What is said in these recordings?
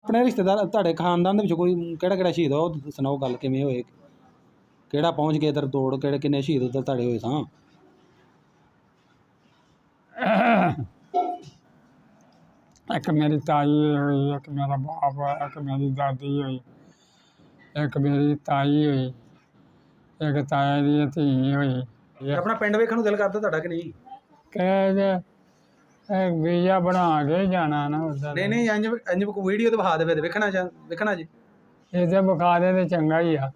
ਆਪਣੇ ਰਿਸ਼ਤੇਦਾਰ ਤੁਹਾਡੇ ਖਾਨਦਾਨ ਦੇ ਵਿੱਚ ਕੋਈ ਕਿਹੜਾ ਸ਼ਹੀਦ ਹੋ ਉਹ ਸੁਣਾਓ ਗੱਲ ਕਿਵੇਂ ਹੋਏ ਕਿਹੜਾ ਪਹੁੰਚ ਕੇ ਇੱਧਰ ਦੌੜ ਕਿਹੜੇ ਕਿੰਨੇ ਸ਼ਹੀਦ ਉੱਧਰ ਤੁਹਾਡੇ ਹੋਏ ਸਾਂ एक मेरी ताई हुई, एक मेरा बाप हुआ, एक मेरी दादी हुई, एक मेरी ताई हुई, एक ताया दी धी हुई। ਆਪਣਾ ਪਿੰਡ ਵੇਖਣ ਨੂੰ ਦਿਲ ਕਰਦਾ ਤੁਹਾਡਾ ਕਿ ਨਹੀਂ कह वीजा बना के जाना ना उधर। ਨਹੀਂ ਇੰਜ ਕੋਈ ਵੀਡੀਓ ਤੇ ਵਿਖਾ ਦੇਵੇ ਤੇ ਵੇਖਣਾ ਜੀ ਇਹ ਤੇ ਵਿਖਾ ਦੇ ਤੇ ਚੰਗਾ ਹੀ ਆ।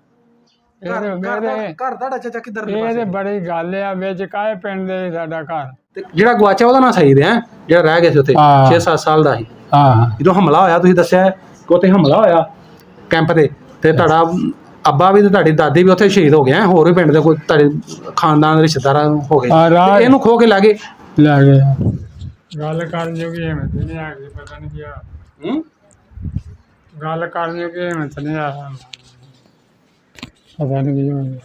ਘਰ ਤੁਹਾਡਾ ਚਾਚਾ ਕਿੱਧਰ ਇਹ ਤੇ ਬੜੀ ਗੱਲ ਆ ਵਿੱਚ ਕਾਹੇ ਪਿੰਡ ਦੇ ਸਾਡਾ ਘਰ। ਤੇ ਜਿਹੜਾ ਗਵਾਚਾ ਉਹਦਾ ਨਾਂ ਸਹੀ ਹੈ ਜਿਹੜਾ ਰਹਿ ਗਿਆ ਸੀ ਉੱਥੇ 6-7 ਸਾਲ ਦਾ ਸੀ। ਹਾਂ ਜਦੋਂ ਹਮਲਾ ਹੋਇਆ ਤੁਸੀਂ ਦੱਸਿਆ ਕਿ ਉੱਥੇ ਹਮਲਾ ਹੋਇਆ ਕੈਂਪ ਤੇ ਤੁਹਾਡਾ ਅੱਬਾ ਵੀ ਤੇ ਤੁਹਾਡੀ ਦਾਦੀ ਵੀ ਉੱਥੇ ਸ਼ਹੀਦ ਹੋ ਗਏ ਹੋਰ ਵੀ ਪਿੰਡ ਦੇ ਕੋਈ ਤੁਹਾਡੇ ਖਾਨਦਾਨ ਦੇ ਰਿਸ਼ਤੇਦਾਰ ਹੋ ਗਏ ਇਹਨੂੰ ਖੋ ਕੇ ਲੈ ਗਏ ਗੱਲ ਕਰਨ ਜੋਗੀ ਹਿੰਮਤ ਨਹੀਂ ਆ ਗਈ ਪਤਾ ਨਹੀਂ ਕੀ ਗੱਲ ਕਰਨ ਜੋਗੀ ਹਿੰਮਤ ਨਹੀਂ ਆ ਪਤਾ ਨਹੀਂ ਕੀ ਹੋ ਗਿਆ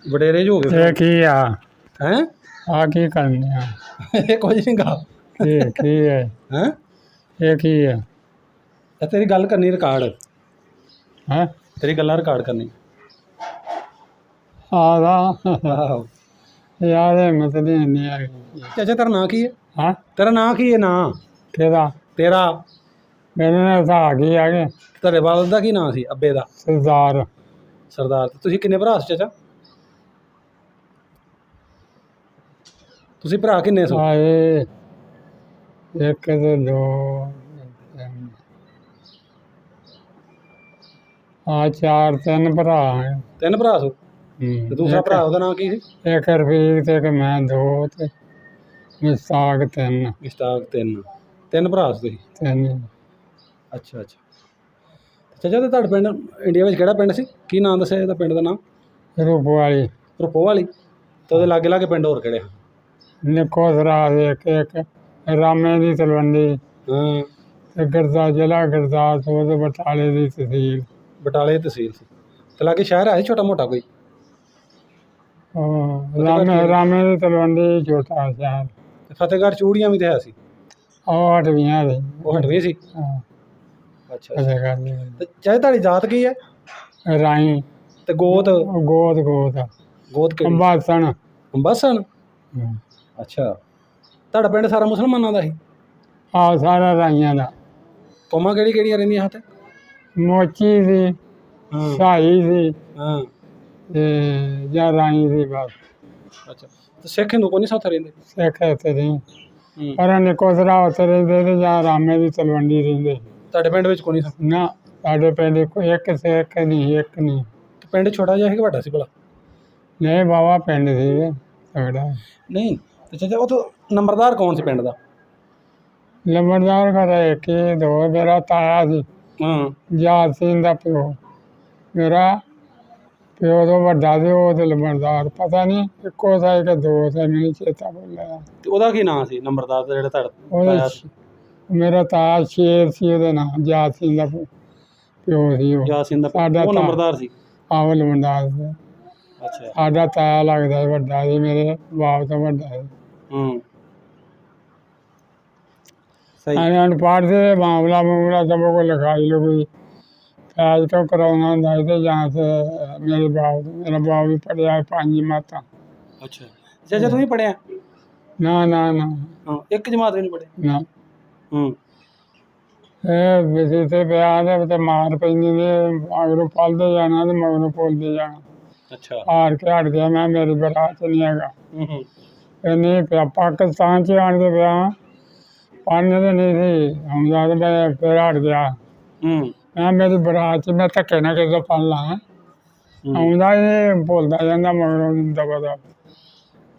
ਵਡੇਰੇ ਜੋ ਹੋ ਗਏ ਇਹ ਕੀ ਆ ਹੈ ਆ ਕੀ ਕਰਨੇ ਆ ਇਹ ਕੁਝ ਨਹੀਂ ਗਾ ਕੀ ਹੈ ਹੈ ਇਹ ਕੀ ਹੈ ਇਹ ਤੇਰੀ ਗੱਲ ਕਰਨੀ ਰਿਕਾਰਡ ਹੈ ਤੇਰੀ ਗੱਲਾਂ ਰਿਕਾਰਡ ਕਰਨੀ ਆਦਾ ਆਹੋ ਯਾਰ ਹਿੰਮਤ ਨਹੀਂ ਆ ਗਈ। ਚਾਚਾ ਤੇਰਾ ਨਾਂ ਕੀ ਹੈ ਹਾਂ ਤੇਰਾ ਨਾਂ ਕੀ ਹੈ ਨਾਂ ਕਿਹਦਾ ਤੇਰਾ ਮੇਰੇ ਨਾਲ ਤਾਂ ਆ ਗਈ ਆ ਗਏ ਤੇਰੇ ਵਾਲਦ ਦਾ ਕੀ ਨਾਂ ਸੀ ਅੱਬੇ ਦਾ ਸਰਦਾਰ ਸਰਦਾਰ ਤੁਸੀਂ ਕਿੰਨੇ ਭਰਾ ਸੀ ਚਾਚਾ ਤੁਸੀਂ ਭਰਾ ਕਿੰਨੇ ਸੋ ਆਏ ਇੱਕ ਤੇ ਦੋ ਤਿੰਨ ਆ ਚਾਰ ਤਿੰਨ ਭਰਾ ਹੈ। ਤਿੰਨ ਭਰਾ ਸੋ ਤੇ ਦੂਸਰਾ ਭਰਾ ਉਹਦਾ ਨਾਂ ਕੀ ਸੀ ਇੱਕ ਰਫੀਕ ਤੇ ਇੱਕ ਮੈਂ ਦੋ ਤੇ ਮੁਸਤਾਕ ਤਿੰਨ ਮੁਸ਼ਤਾਕ ਤਿੰਨ ਭਰਾ ਸੀ ਤੁਸੀਂ ਤਿੰਨ ਅੱਛਾ ਚਾਚਾ ਤੇ ਤੁਹਾਡੇ ਪਿੰਡ ਇੰਡੀਆ ਵਿੱਚ ਕਿਹੜਾ ਪਿੰਡ ਸੀ ਕੀ ਨਾਂ ਦੱਸਿਆ ਇਹਦਾ ਪਿੰਡ ਦਾ ਨਾਮ ਰੂਪ ਵਾਲੀ ਰੁਪੋ ਵਾਲੀ ਤੇ ਉਹਦੇ ਲਾਗੇ ਪਿੰਡ ਹੋਰ ਕਿਹੜੇ ਨਿੱਕੋ ਸਰਾਜ ਇੱਕ ਰਾਮੇ ਦੀ ਤਲਵੰਡੀ ਹਾਂ ਤੇ ਜ਼ਿਲ੍ਹਾ ਗੁਰਦਾਸਪੁਰ ਤੇ ਬਟਾਲੇ ਦੀ ਤਹਿਸੀਲ ਬਟਾਲੇ ਤਹਿਸੀਲ ਸੀ ਤੇ ਲਾਗੇ ਸ਼ਹਿਰ ਹੈ ਛੋਟਾ ਮੋਟਾ ਕੋਈ ਰਾਮੇ ਦੀ ਤਲਵੰਡੀ ਛੋਟਾ ਸ਼ਹਿਰ ਤੇ ਫਤਿਹਗੜ੍ਹ ਚੂੜੀਆਂ ਵੀ ਤੇ ਹੈ ਸੀ ਉਹ ਹਟਵੀਆਂ ਸੀ ਉਹ ਹਟਵੀਂ ਸੀ ਹਾਂ ਅੱਛਾ ਫਤਿਹਗੜ੍ਹ ਤੇ ਚਾਹੇ ਤੁਹਾਡੀ ਜਾਤ ਕੀ ਹੈ ਰਾਈ ਤੇ ਗੋਤ ਕਿਹੜੀ ਅੰਬਾਸਣ ਅੰਬਾਸਣ ਅੱਛਾ ਤੁਹਾਡਾ ਪਿੰਡ ਸਾਰਾ ਮੁਸਲਮਾਨਾਂ ਦਾ ਸੀ ਆ ਸਾਰਾ ਰਾਈਆਂ ਦਾ ਕੌਮਾਂ ਕਿਹੜੀਆਂ ਰਹਿੰਦੀਆਂ ਹੱਥ ਮੋਚੀ ਸੀ ਸਾਈ ਸੀ ਹਾਂ ਤੇ ਜਾਂ ਰਾਈ ਸੀ ਬਸ ਅੱਛਾ ਤੇ ਸਿੱਖ ਹਿੰਦੂ ਕੋਈ ਨਹੀਂ ਸਾਥ ਰਹਿੰਦੇ ਸਿੱਖ ਇੱਥੇ ਨਹੀਂ ਪਰ ਨਿਕੋਸਰਾ ਉੱਥੇ ਰਹਿੰਦੇ ਤੇ ਜਾਂ ਰਾਮੇ ਦੀ ਤਲਵੰਡੀ ਰਹਿੰਦੇ ਤੁਹਾਡੇ ਪਿੰਡ ਵਿੱਚ ਕੋਈ ਨਹੀਂ ਨਾ ਸਾਡੇ ਪਿੰਡ ਕੋਈ ਇੱਕ ਸਿੱਖ ਨਹੀਂ ਪਿੰਡ ਛੋਟਾ ਜਿਹਾ ਹੈ ਕਿ ਵੱਡਾ ਸੀ ਭਲਾ ਨਹੀਂ ਬਾਬਾ ਪਿੰਡ ਸੀ ਤਗੜਾ ਨਹੀਂ ਤੇ ਚਾਚਾ ਉਹ ਤੋਂ ਨੰਬਰਦਾਰ ਕੌਣ ਸੀ ਪਿੰਡ ਦਾ ਲੰਬੜਦਾਰ ਘਰ ਇੱਕ ਹੀ ਦੋ ਮੇਰਾ ਤਾਇਆ ਸੀ ਯਾਦ ਸਿੰਘ ਦਾ ਪਿਓ ਮੇਰਾ ਪਿਓ ਤੋਂ ਵੱਡਾ ਸੀ ਉਹ ਤੇ ਲੰਬੜਦਾਰ ਪਤਾ ਨਹੀਂ ਇੱਕੋ ਸਾਈ ਕਿ ਦੋ ਸਾਈ ਮੈਨੂੰ ਚੇਤਾ ਭੁੱਲਿਆ ਤੇ ਉਹਦਾ ਕੀ ਨਾਂ ਸੀ ਨੰਬਰਦਾਰ ਦਾ ਜਿਹੜਾ ਤੁਹਾਡਾ ਮੇਰਾ ਤਾਇਆ ਸ਼ੇਰ ਸੀ ਉਹਦਾ ਨਾਂ ਯਾਦ ਸਿੰਘ ਦਾ ਪਿਓ ਸੀ ਉਹ ਯਾਦ ਸਿੰਘ ਦਾ ਉਹ ਨੰਬਰਦਾਰ ਸੀ ਆਹੋ ਲੰਬੜਦਾਰ ਸੀ ਅੱਛਾ ਸਾਡਾ ਤਾਇਆ ਲੱਗਦਾ ਸੀ ਵੱਡਾ ਸੀ ਮੇਰੇ ਬਾਪ ਤੋਂ ਵੱਡਾ ਸੀ ਅਨਪੜ੍ਹ ਦੇ ਮਾਮਲਾ ਸਭ को लिखाई लुखाई फैज तो कराना ਹੁੰਦਾ ਸੀ ਤੇ ਜਾਂ ਮੇਰਾ ਬਾਪ ਵੀ ਪੜ੍ਹਿਆ ਪੰਜ ਮਾਤਾ ਅੱਛਾ ਚਾਚਾ ਤੂੰ ਵੀ ਪੜ੍ਹਿਆ ਨਾ ਇੱਕ ਜਮਾਤ ਵੀ ਨਹੀਂ ਪੜ੍ਹਿਆ ਨਾ ਇਹ ਵਿਸੇ ਤੇ ਪਿਆ ਤੇ ਮਾਰ ਪੈਂਦੀ ਨੇ ਅਗਰੋਂ ਪਲਦੇ ਜਾਣਾ ਤੇ ਮਗਰੋਂ ਪੁੱਲਦੇ ਜਾਣਾ ਅੱਛਾ ਹਾਰ ਕੇ ਹਟ ਗਿਆ ਮੈਂ ਮੇਰੀ ਬਰਾਤ ਨਹੀਂ ਹੈਗਾ ਇਹਨੇ ਪਾਕਿਸਤਾਨ 'ਚ ਆਣ ਕੇ ਪਿਆ ਪੜ੍ਹਨ ਤੇ ਨਹੀਂ ਸੀ ਆਉਂਦਾ ਤੇ ਮੈਂ ਫਿਰ ਹਟ ਗਿਆ ਮੈਂ ਮੇਰੀ ਬਰਾਤ 'ਚ ਮੈਂ ਧੱਕੇ ਨਾਲ ਕਿਸੇ ਤੋਂ ਪੜ੍ਹ ਲਾਂ ਆਉਂਦਾ ਇਹ ਭੁੱਲਦਾ ਜਾਂਦਾ ਮਗਰੋਂ ਦਬਾ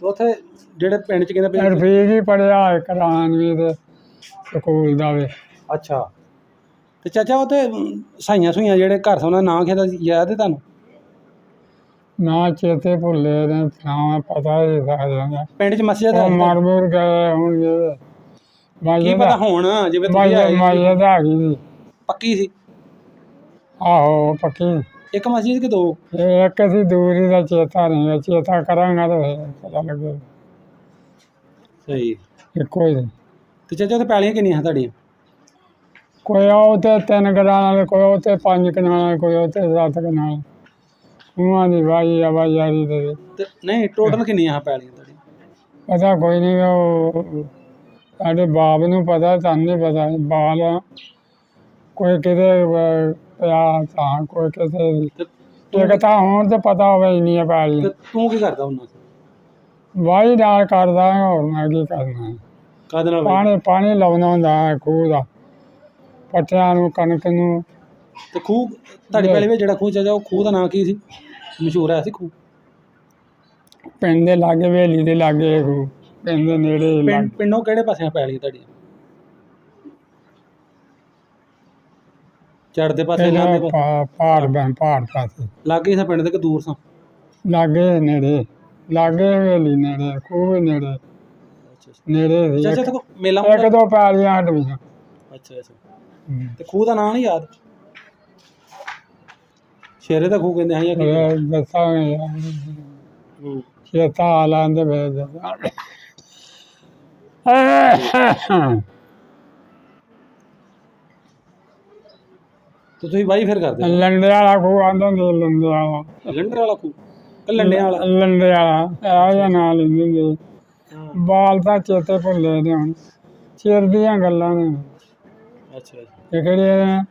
ਉੱਥੇ ਜਿਹੜੇ ਪਿੰਡ 'ਚ ਕਹਿੰਦੇ ਰਫੀਕ ਹੀ ਪੜ੍ਹਿਆ ਕਰਾਨਵੀ ਦੇ ਸਕੂਲ ਦਾ ਵੀ ਅੱਛਾ ਤੇ ਚਾਚਾ ਉਹ ਤੇ ਸਾਈਆਂ ਸੁਈਆਂ ਜਿਹੜੇ ਘਰ ਸੋਨਾ ਨਾਂ ਖੇਦਾ ਯਾਦ ਹੈ ਤੁਹਾਨੂੰ ਨਾ ਚੇਤੇ ਭੁੱਲੇ ਨੇ ਥਾਂ ਪਤਾ ਹੀ ਸਾਰਿਆਂ ਦਾ ਪਿੰਡ 'ਚ ਮਸਜਿਦ ਹੈ ਮਰ ਮੁਰ ਗਏ ਹੁਣ ਕੀ ਪਤਾ ਹੁਣ ਜਿਵੇਂ ਮਾਈਆ ਦਾ ਆ ਗਈ ਪੱਕੀ ਸੀ ਆਹੋ ਪੱਕੀ ਇੱਕ ਮਸਜਿਦ ਕਿ ਦੋ ਇੱਕ ਅਸੀਂ ਦੂਰੀ ਦਾ ਚੇਤਾ ਨਹੀਂ ਚੇਤਾ ਕਰਾਂਗਾ ਤਾਂ ਪਤਾ ਲੱਗੇ ਸਹੀ ਇੱਕੋ ਹੀ ਤੇ ਚਾਚਾ ਤੇ ਪੈਲੀਆਂ ਕਿੰਨੀਆਂ ਤੁਹਾਡੀਆਂ ਕੋਈ ਉੱਥੇ 3 ਕਨਾਲ, ਕੋਈ ਉੱਥੇ 5 ਕਨਾਲ, ਕੋਈ ਉੱਥੇ 7 ਕਨਾਲ। ਖੂਹਾਂ ਦੀ ਵਾਹੀ ਆਵਾਜਾਰੀ ਦੇ ਤੇ ਨਹੀਂ ਟੋਟਲ ਕਿੰਨੀਆਂ ਆ ਪੈਲੀਆਂ ਤੁਹਾਡੀਆਂ? ਪਤਾ ਕੋਈ ਨਹੀਂ, ਉਹ ਸਾਡੇ ਬਾਪ ਨੂੰ ਪਤਾ, ਸਾਨੂੰ ਨਹੀਂ ਪਤਾ। ਬਾਲ ਕੋਈ ਕਿਤੇ ਪਿਆ ਤਾਂ ਕੋਈ ਕਿਤੇ ਇੱਕ ਤਾਂ ਹੁਣ ਤੇ ਪਤਾ ਹੋਵੇ ਇੰਨੀਆਂ ਪੈਲੀਆਂ। ਤੇ ਤੂੰ ਕੀ ਕਰਦਾ ਹੁੰਦਾ? ਵਾਹੀ ਨਾਲ ਕਰਦਾ, ਹੋਰ ਮੈਂ ਕੀ ਕਰਨਾ। ਕਾਹਦੇ ਨਾਲ? ਪਾਣੀ ਲਾਉਣਾ ਹੁੰਦਾ ਖੂਹ ਦਾ, ਪੱਠਿਆਂ ਨੂੰ, ਕਣਕ ਨੂੰ। ਤੇ ਖੂਹ ਤੁਹਾਡੀ ਪੈਲੀ ਵਿੱਚ ਜਿਹੜਾ ਖੂਹ ਚੱਲਦਾ, ਉਹ ਖੂਹ ਦਾ ਨਾਂ ਕੀ ਸੀ? ਮਸ਼ਹੂਰ ਹੈ ਸੀ ਖੂਹ? ਪਿੰਡ ਦੇ ਲਾਗੇ, ਹਵੇਲੀ ਦੇ ਲਾਗੇ ਖੂਹ, ਪਿੰਡ ਦੇ ਨੇੜੇ। ਪਿੰਡੋਂ ਕਿਹੜੇ ਪਾਸੇ ਪੈਲੀਆਂ ਤੁਹਾਡੀਆਂ? ਚੜ੍ਹਦੇ ਪਾਸੇ ਜਾਂਦੇ ਪਹਾੜ ਪਾਸੇ। ਲਾਗੇ ਸੀ ਪਿੰਡ ਦੇ ਕਿ ਦੂਰ ਸਾਂ? ਲਾਗੇ ਨੇੜੇ, ਲਾਗੇ ਹਵੇਲੀ ਨੇੜੇ, ਖੂਹ ਵੀ ਨੇੜੇ ਨੇੜੇ ਸੀ। ਅੱਛਾ ਮੇਲਾ? 1-2 ਪੈਲੀਆਂ ਹਟਵੀਆਂ। ਅੱਛਾ। ਤੇ ਖੂਹ ਦਾ ਨਾਂ ਨਹੀਂ ਯਾਦ? ਸ਼ੇਰੇ ਦਾ ਖੂਹ ਕਹਿੰਦੇ ਆ? ਦੱਸਾਂਗੇ ਚੇਤਾ ਆ ਲੈਂਦੇ ਫਿਰ। ਤੇ ਤੁਸੀਂ ਵਾਹੀ ਫਿਰ ਕਰਦੇ? ਲੰਡੇ ਵਾਲਾ ਖੂਹ ਆਂਦੇ ਹੁੰਦੇ, ਲੰਡੇ ਵਾਲਾ। ਲੰਡਰ ਵਾਲਾ ਖੂਹ ਕਿ ਲੰਡੇ ਵਾਲਾ? ਲੰਡੇ ਵਾਲਾ, ਇਹੋ ਜਿਹਾ ਨਾਂ ਲੈਂਦੇ ਹੁੰਦੇ। ਬਾਲ ਤਾਂ ਚੇਤੇ ਭੁੱਲੇ ਨੇ ਹੁਣ, ਚਿਰ ਦੀਆਂ ਗੱਲਾਂ ਨੇ। ਅੱਛਾ। ਇਹ ਕਿਹੜੀਆਂ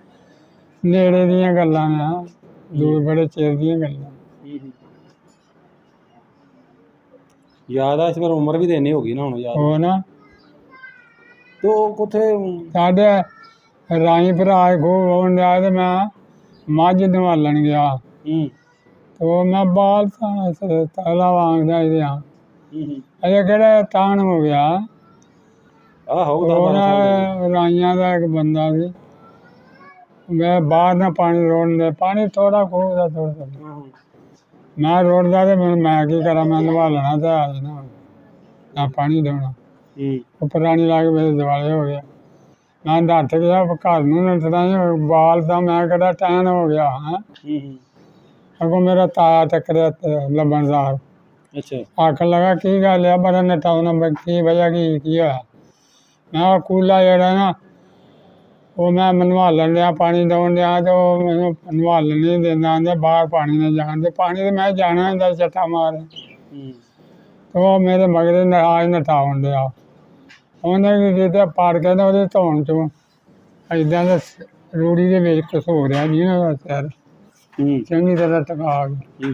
ਨੇੜੇ ਦੀਆਂ ਗੱਲਾਂ ਨੇ, ਦੂਰ ਬੜੇ ਚਿਰ ਦੀਆਂ ਗੱਲਾਂ। ਯਾਦ ਆ ਇਸ ਵਾਰ ਉਮਰ ਵੀ ਤਾਂ ਇੰਨੀ ਹੋ ਗਈ ਨਾ ਹੁਣ ਯਾਦ। ਹੋ ਨਾ। ਤੇ ਉਹ ਕਿੱਥੇ? ਸਾਡੇ ਰਾਈ ਭਰਾ ਖੂਹ ਹੋਣ ਡਿਆ ਤੇ ਮੈਂ ਮੱਝ ਨਵਾਲਣ ਗਿਆ। ਤੇ ਮੈਂ ਬਾਲ ਤਾਲਾ ਵਾਂਗਦਾ ਇਹਦੇ ਆ। ਅਜੇ ਕਿਹੜਾ ਟਾਣ ਹੋ ਗਿਆ। ਰਾਈਆਂ ਦਾ ਇੱਕ ਬੰਦਾ ਸੀ, ਮੈਂ ਬਾਹਰ ਨਾ ਪਾਣੀ ਰੋੜਨ ਦੇ, ਪਾਣੀ ਥੋੜਾ ਖੂਹ ਦਾ ਥੋੜਾ। ਮੈਂ ਰੋੜਦਾ ਤੇ ਮੈਂ ਕੀ ਕਰਾਂ, ਮੈਂ ਨਵਾਲਣਾ ਤੇ ਆ ਜਾਣਾ ਨਾ ਪਾਣੀ ਦੇਣਾ। ਉਹ ਪੁਰਾਣੀ ਲਾ ਕੇ ਮੇਰੇ ਦਿਵਾਲੇ ਹੋ ਗਿਆ। ਮੈਂ ਨੱਠ ਗਿਆ ਘਰ ਨੂੰ, ਨੱਠਦਾ ਬਾਲ ਦਾ ਮੈਂ ਕਿਹੜਾ ਟੈਨ ਹੋ ਗਿਆ। ਅੱਗੋਂ ਮੇਰਾ ਤਾਇਆ ਟੱਕਰਿਆ ਲੰਬੜਦਾਰ। ਆਖਣ ਲੱਗਾ ਕੀ ਗੱਲ ਆ, ਬੜਾ ਨਟਾਉਣਾ, ਕੀ ਵਜ੍ਹਾ ਕੀ ਹੋਇਆ? ਮੈਂ ਕੂਲਾ ਜਿਹੜਾ ਨਾ, ਉਹ ਮੈਂ ਨਵਾਲਣ ਡਿਆ, ਪਾਣੀ ਲਾਉਣ ਡਿਆ, ਤੇ ਉਹ ਮੈਨੂੰ ਨਵਾਲਣ ਨਹੀਂ ਦਿੰਦਾ, ਆਂਦੇ ਬਾਹਰ ਪਾਣੀ ਨਾ ਜਾਣ ਦੇ। ਪਾਣੀ ਤੇ ਮੈਂ ਜਾਣਾ ਹੁੰਦਾ ਚੱਟਾ ਮਾਰ। ਤੇ ਉਹ ਮੇਰੇ ਮਗਰੇ ਨਾਜ ਨਟਾਉਣ ਡਿਆ। ਉਹਨੇ ਕੀ ਕੀਤਾ, ਪਾੜ ਕੇ ਨਾ ਉਹਦੇ ਧੌਣ ਚੋਂ ਏਦਾਂ ਦਾ ਰੂੜੀ ਦੇ ਵਿੱਚ ਘਸੋ ਰਿਹਾ ਜੀ ਉਹਦਾ ਸਿਰ ਚੰਗੀ ਤਰ੍ਹਾਂ ਟਕਾ ਕੇ।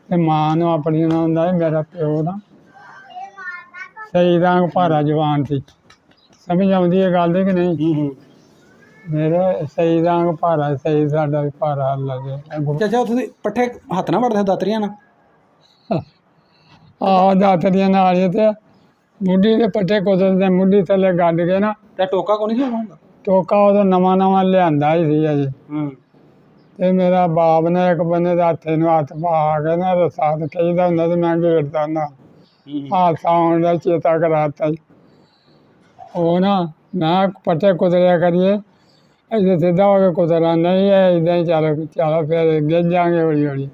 ਤੇ ਮਾਂ ਨੂੰ ਆਪਣੀ ਨੂੰ ਹੁੰਦਾ ਮੇਰਾ ਪਿਓ ਨਾ ਸਹੀ ਰੰਗ ਭਾਰਾ ਜਵਾਨ ਸੀ। ਸਮਝ ਆਉਂਦੀ ਹੈ ਗੱਲ ਕਿ ਨਹੀਂ? ਮੇਰੇ ਸਹੀ ਰੰਗ ਭਾਰਾ, ਸਹੀ ਸਾਡਾ ਵੀ ਭਾਰਾ ਲੱਗੇ। ਚਾਚਾ ਤੁਸੀਂ ਪੱਠੇ ਹੱਥ ਨਾਲ ਵੜਦੇ ਦਾਤਰੀਆਂ ਨਾਲ? ਆਹੋ ਦਾਤਰੀਆਂ ਨਾਲ। ਤੇ ਮੁੱਢੀ ਦੇ ਪੱਠੇ ਕੁਦਰਦੇ, ਮੁੱਢੀ ਥੱਲੇ ਗੱਡ ਕੇ ਨਾ। ਤੇ ਟੋਕਾ ਕੋ ਨਹੀਂ ਹੁੰਦਾ? ਟੋਕਾ ਉਦੋਂ ਨਵਾਂ ਲਿਆਂਦਾ ਹੀ ਸੀ ਅਜੇ। ਤੇ ਮੇਰਾ ਬਾਪ ਨੇ ਇੱਕ ਬੰਦੇ ਦੇ ਹੱਥੇ ਨੂੰ ਹੱਥ ਪਾ ਕੇ ਨਾ ਰਸਾ ਤੇ ਕਹੀਦਾ ਹੁੰਦਾ, ਤੇ ਮੈਂ ਗੇੜਦਾ ਹੁੰਦਾ। ਹਾਦਸਾ ਹੋਣ ਦਾ ਚੇਤਾ ਕਰਾਤਾ। ਉਹ ਨਾ ਮੈਂ ਪੱਠੇ ਕੁਤਰਿਆ ਕਰੀਏ, ਇੱਥੇ ਸਿੱਧਾ ਹੋ ਕੇ ਕੁਤਰਾ ਨਹੀਂ, ਇੱਦਾਂ ਹੀ ਚੱਲ ਫਿਰ ਗਿੱਝ ਜਾਵਾਂਗੇ ਹੌਲੀ ਹੌਲੀ।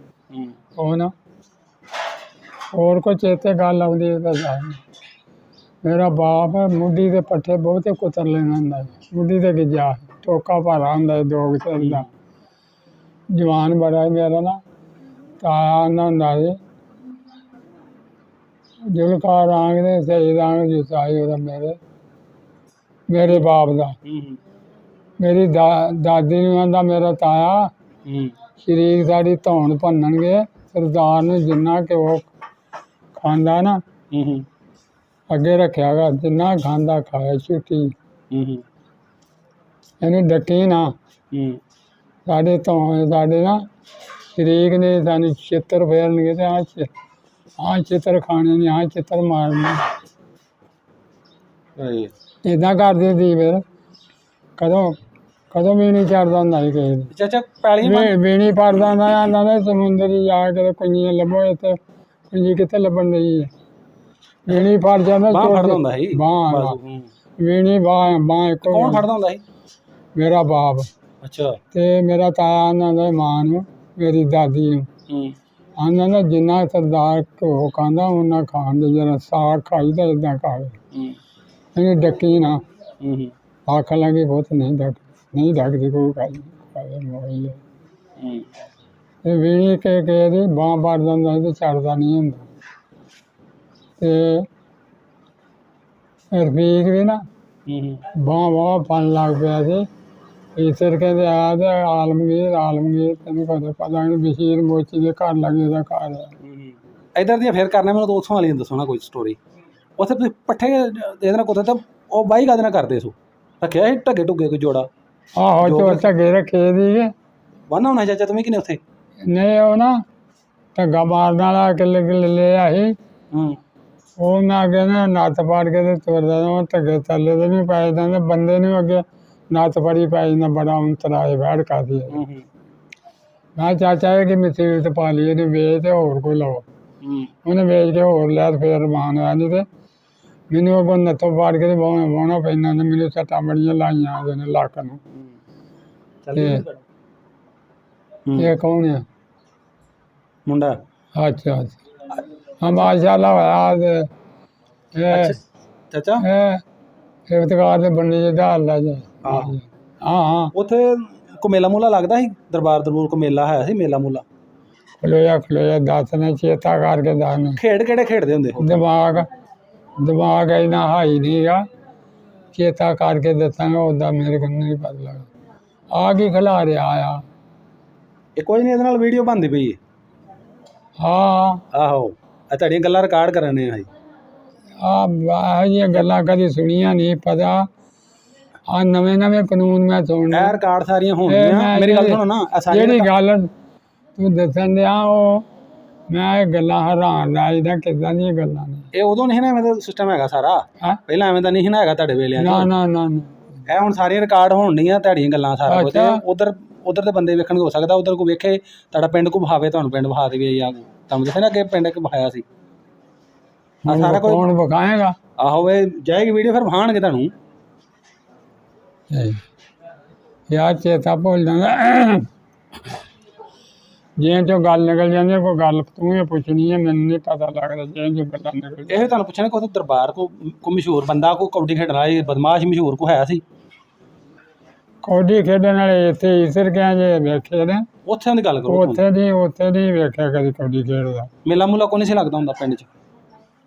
ਉਹ ਨਾ ਹੋਰ ਕੋਈ ਚੇਤੇ ਗੱਲ ਆਉਂਦੀ ਤਾਂ ਮੇਰਾ ਬਾਪ ਮੁੱਢੀ ਦੇ ਪੱਠੇ ਬਹੁਤੇ ਕੁਤਰ ਲੈਣਾ ਹੁੰਦਾ। ਮੁੱਢੀ ਤੇ ਗਿੱਜਾ, ਟੋਕਾ ਭਾਰਾ ਹੁੰਦਾ 2 ਸਿਰ ਦਾ। ਜਵਾਨ ਬੜਾ ਮੇਰਾ ਨਾ ਤਾਇਆ ਆਉਂਦਾ ਹੁੰਦਾ ਸੀ, ਜੁਲਕਾ ਰੰਗ ਦੇ ਸਹੀ ਰੰਗ ਜੁੱਤਾ ਸੀ ਉਹਦਾ, ਮੇਰੇ ਬਾਪ ਦਾ। ਮੇਰੀ ਦਾਦੀ ਨੂੰ ਆਂਦਾ ਮੇਰਾ ਤਾਇਆ ਸ਼ਰੀਕ ਸਾਡੀ ਧੌਣ ਭੰਨਣਗੇ, ਸਰਦਾਰ ਨੂੰ ਜਿੰਨਾ ਕਿ ਉਹ ਖਾਂਦਾ ਨਾ ਅੱਗੇ ਰੱਖਿਆ ਗਾ, ਜਿੰਨਾ ਖਾਂਦਾ ਖਾਇਆ ਛੁੱਟੀ। ਇਹਨੂੰ ਡੱਕੀ ਨਾ। ਸਾਡੇ ਨਾ ਸ਼ਰੀਕ ਨੇ ਸਾਨੂੰ ਛਿੱਤਰ ਫੇਰਨਗੇ ਤੇ ਆਹ ਛਿੱਤਰ ਖਾਣੇ ਨੇ, ਆਹ ਛਿੱਤਰ ਮਾਰਨੇ। ਏਦਾਂ ਕਰਦੇ ਸੀ ਫਿਰ। ਕਦੋਂ ਵੀ ਨਹੀਂ ਚੜਦਾ ਹੁੰਦਾ ਸੀ ਕਿਸੇ ਦੀ। ਚਾਚਾ ਪੈਲੀਆਂ ਵੀਣੀ ਪੜਦਾ ਹੁੰਦਾ, ਆਂਦਾ ਸਮੁੰਦਰ ਜਾ ਕੇ ਕੁੰਜੀਆਂ ਲੱਭੋ, ਇੱਥੇ ਕੁੰਜੀ ਕਿੱਥੇ ਲੱਭਣ ਰਹੀ ਹੈ। ਵੀਣੀ ਫੜ ਜਾਂਦਾ, ਬਾਂਹ ਵੀਣੀ ਬਾਂਹ ਇੱਕੋ। ਕੌਣ ਫੜਦਾ ਹੁੰਦਾ ਸੀ? ਮੇਰਾ ਬਾਪ। ਅੱਛਾ। ਤੇ ਮੇਰਾ ਤਾਇਆ ਆਂਦਾ ਹੁੰਦਾ ਮਾਂ ਨੂੰ, ਮੇਰੀ ਦਾਦੀ ਨੂੰ ਆਂਦਾ ਨਾ ਜਿੰਨਾ ਸਰਦਾਰ ਘਿਓ ਖਾਂਦਾ ਉਹਨਾਂ ਖਾਣ ਦੇ, ਜਰਾ ਸਾਗ ਖਾਈਦਾ ਏਦਾਂ ਖਾਵੇ। ਇਹਨੂੰ ਡੱਕੀ ਨਾ। आखन लगी बहुत नहीं ढकती कोई गल मोबाइल ਵੀਣੀ ਕੇ ਦੀ ਬਾਂਹ ਵੱਢ ਜਾਂਦਾ ਸੀ ਤੇ ਛੱਡਦਾ ਨਹੀਂ ਹੁੰਦਾ ਤੇ ਰਫੀਕ ਵੀ ਨਾ ਬਾਂਹ ਫੜਨ ਲੱਗ ਪਿਆ ਸੀ ਈਸਰ ਕਹਿੰਦੇ ਆ ਤੇ ਆਲਮਗੀਰ ਤੈਨੂੰ ਪਤਾ ਨਹੀਂ ਬਸ਼ੀਰ ਮੋਚੀ ਦੇ ਘਰ ਲੱਗੇ ਦਾ ਘਰ ਹੈ ਇਧਰ ਦੀਆਂ ਫੇਰ ਕਰਨਾ ਮੈਨੂੰ ਤਾਂ ਉੱਥੋਂ ਵਾਲੀ ਦੱਸੋ ਨਾ ਕੋਈ ਸਟੋਰੀ ਉੱਥੇ ਤੁਸੀਂ ਪੱਠੇ ਇਹਦੇ ਨਾਲ ਕੁੱਤੇ ਤਾਂ ਉਹ ਬਾਈ ਕਾਹਦੇ ਨਾਲ ਕਰਦੇ ਸੋ ਰੱਖਿਆ ਸੀ ਢੱਗੇ ਢੁੱਗੇ ਕੋਈ ਜੋੜਾ ਆਹੋ ਚੋ ਢੱਗੇ ਰੱਖੇ ਸੀਗੇ ਵਾਹਨਾ ਹੋਣਾ ਚਾਚਾ ਤੁਸੀਂ ਕਿਨੇ ਉੱਥੇ ਨਹੀਂ ਉਹ ਨਾ ਢੱਗਾ ਮਾਰਨ ਵਾਲਾ ਕਿੱਲੇ ਲਿਆ ਸੀ ਉਹਨਾਂ ਅੱਗੇ ਨਾ ਨੱਥ ਪਾੜ ਕੇ ਤੇ ਤੁਰਦਾ ਉਹ ਢੱਗੇ ਥੱਲੇ ਦੇ ਨਹੀਂ ਪੈ ਜਾਂਦੇ ਬੰਦੇ ਨੂੰ ਅੱਗੇ ਨੱਥ ਫੜੀ ਪੈ ਜਾਂਦਾ ਬੜਾ ਅੰਤਰਾਏ ਬੈਠ ਕਰਦੀ ਮੈਂ ਚਾਚਾ ਇਹ ਕਿ ਮੁਸੀਬਤ ਪਾ ਲਈ ਇਹਨੇ ਵੇਚ ਤੇ ਹੋਰ ਕੋਈ ਲਓ ਉਹਨੇ ਵੇਚ ਕੇ ਹੋਰ ਲਿਆ ਤੇ ਫਿਰ ਰਮਾਨ ਹੋਇਆ ਨਹੀਂ ਤੇ ਮੈਨੂੰ ਅੱਗੋਂ ਨੱਥੋਂ ਪਾੜ ਕੇ ਤੇ ਵਾਹੁਣਾ ਪੈਂਦਾ ਤੇ ਮੈਨੂੰ ਸੱਟਾਂ ਬੜੀਆਂ ਲਾਈਆਂ ਉਹਨੇ ਲੱਕ ਨੂੰ ਇਹ ਕੌਣ ਆ ਮੁੰਡਾ ਅੱਛਾ ਹਾਂ ਮਾਸ਼ਾਅੱਲਾ ਹੋਇਆ ਤੇ ਚਾਚਾ ਇਫਤਕਾਰ ਦੇ ਬੰਦੇ ਜੇ ਢਾਲ ਲਾ ਜਾ ਹਾਂ ਉੱਥੇ ਕੋ ਮੇਲਾ ਮੂਲਾ ਲੱਗਦਾ ਸੀ ਦਰਬਾਰ ਕੋ ਮੇਲਾ ਹੈ ਸੀ ਮੇਲਾ ਮੂਲਾ ਖਲੋਇਆ ਦੱਸ ਨੇ ਚੇਤਾ ਕਰਕੇ ਦੱਸ ਨੇ ਖੇਡ ਕਿਹੜੇ ਖੇਡਦੇ ਹੁੰਦੇ ਦਿਮਾਗ ਇੰਨਾ ਹਾਈ ਨਹੀਂ ਆ ਚੇਤਾ ਕਰਕੇ ਦੱਸਾਂਗਾ ਉੱਦਾਂ ਮੇਰੇ ਕੋਲ ਨਹੀਂ ਪਤਾ ਲੱਗਾ ਆ ਕੀ ਖਿਲਾ ਰਿਹਾ ਆ ਇਹ ਕੋਈ ਨਹੀਂ ਇਹਦੇ ਨਾਲ ਵੀਡੀਓ ਬਣਦੀ ਪਈ ਹੈ ਹਾਂ ਆਹੋ ਇਹ ਤੁਹਾਡੀਆਂ ਗੱਲਾਂ ਰਿਕਾਰਡ ਕਰਨੇ ਆ ਜੀ ਇਹੋ ਜਿਹੀਆਂ ਗੱਲਾਂ ਕਦੀ ਸੁਣੀਆਂ ਨਹੀਂ ਪਤਾ ਆ ਨਵੇਂ ਕਾਨੂੰਨ ਮੈਂ ਸੁਣਨਾ ਇਹ ਰਿਕਾਰਡ ਸਾਰੀਆਂ ਹੋਣਗੀਆਂ ਮੇਰੀ ਗੱਲ ਸੁਣੋ ਨਾ ਜਿਹੜੀ ਗੱਲ ਤੂੰ ਦੱਸਣ ਡਿਆ ਉਹ ਮੈਂ ਇਹ ਗੱਲਾਂ ਹੈਰਾਨ ਰਾਜਦਾ ਕਿੱਦਾਂ ਦੀਆਂ ਗੱਲਾਂ ਨੇ ਇਹ ਉਦੋਂ ਨਹੀਂ ਨਾ ਐਵੇਂ ਦਾ ਸਿਸਟਮ ਹੈਗਾ ਸਾਰਾ ਪਹਿਲਾਂ ਐਵੇਂ ਦਾ ਨਹੀਂ ਨਾ ਹੈਗਾ ਤੁਹਾਡੇ ਵੇਲੇ ਨਾ ਇਹ ਹੁਣ ਸਾਰੀਆਂ ਰਿਕਾਰਡ ਹੋਣੀਆਂ ਤੁਹਾਡੀਆਂ ਗੱਲਾਂ ਸਾਰਾ ਕੁਝ ਉਧਰ ਦੇ ਬੰਦੇ ਵੇਖਣ ਹੋ ਸਕਦਾ ਉਧਰ ਕੋ ਵੇਖੇ ਤੁਹਾਡਾ ਪਿੰਡ ਕੋ ਵਿਖਾਵੇ ਤੁਹਾਨੂੰ ਪਿੰਡ ਵਿਖਾ ਦੇਵੇ ਜਾਂ ਤੁਹਾਨੂੰ ਦੱਸਿਆ ਨਾ ਕਿ ਪਿੰਡ ਕਿ ਵਿਖਾਇਆ ਸੀ ਆ ਸਾਰਾ ਕੁਝ ਕੌਣ ਵਿਖਾਏਗਾ ਆਹੋ ਇਹ ਜਾਏਗੀ ਵੀਡੀਓ ਫਿਰ ਵਿਖਾਣਗੇ ਤੁਹਾਨੂੰ ਯਾਰ ਚੇਤਾ ਭੁੱਲ ਜਾਂਦਾ ਜੇ ਚੋਂ ਗੱਲ ਨਿਕਲ ਜਾਂਦੀ ਕੋਈ ਗੱਲ ਤੂੰ ਹੀ ਪੁੱਛਣੀ ਹੈ ਮੈਨੂੰ ਨਹੀਂ ਪਤਾ ਲੱਗਦਾ ਜੇ ਜੋ ਗੱਲਾਂ ਨਿਕਲ ਇਹ ਤੁਹਾਨੂੰ ਪੁੱਛਣਾ ਕਿ ਉੱਥੇ ਦਰਬਾਰ ਕੋ ਮਸ਼ਹੂਰ ਬੰਦਾ ਕੋ ਕਬੱਡੀ ਖੇਡਣ ਵਾਲਾ ਬਦਮਾਸ਼ ਮਸ਼ਹੂਰ ਕੋ ਹੈ ਸੀ ਕਬੱਡੀ ਖੇਡਣ ਵਾਲੇ ਇੱਥੇ ਈਸਰ ਕਿਹਾ ਜੇ ਵੇਖੇ ਨੇ ਉੱਥੇ ਦੀ ਗੱਲ ਕਰੋ ਉੱਥੇ ਦੀ ਵੇਖਿਆ ਕਦੀ ਕਬੱਡੀ ਖੇਡਦਾ ਮੇਲਾ ਮੂਲਾ ਕੋਈ ਨਹੀਂ ਸੀ ਲੱਗਦਾ ਹੁੰਦਾ ਪਿੰਡ 'ਚ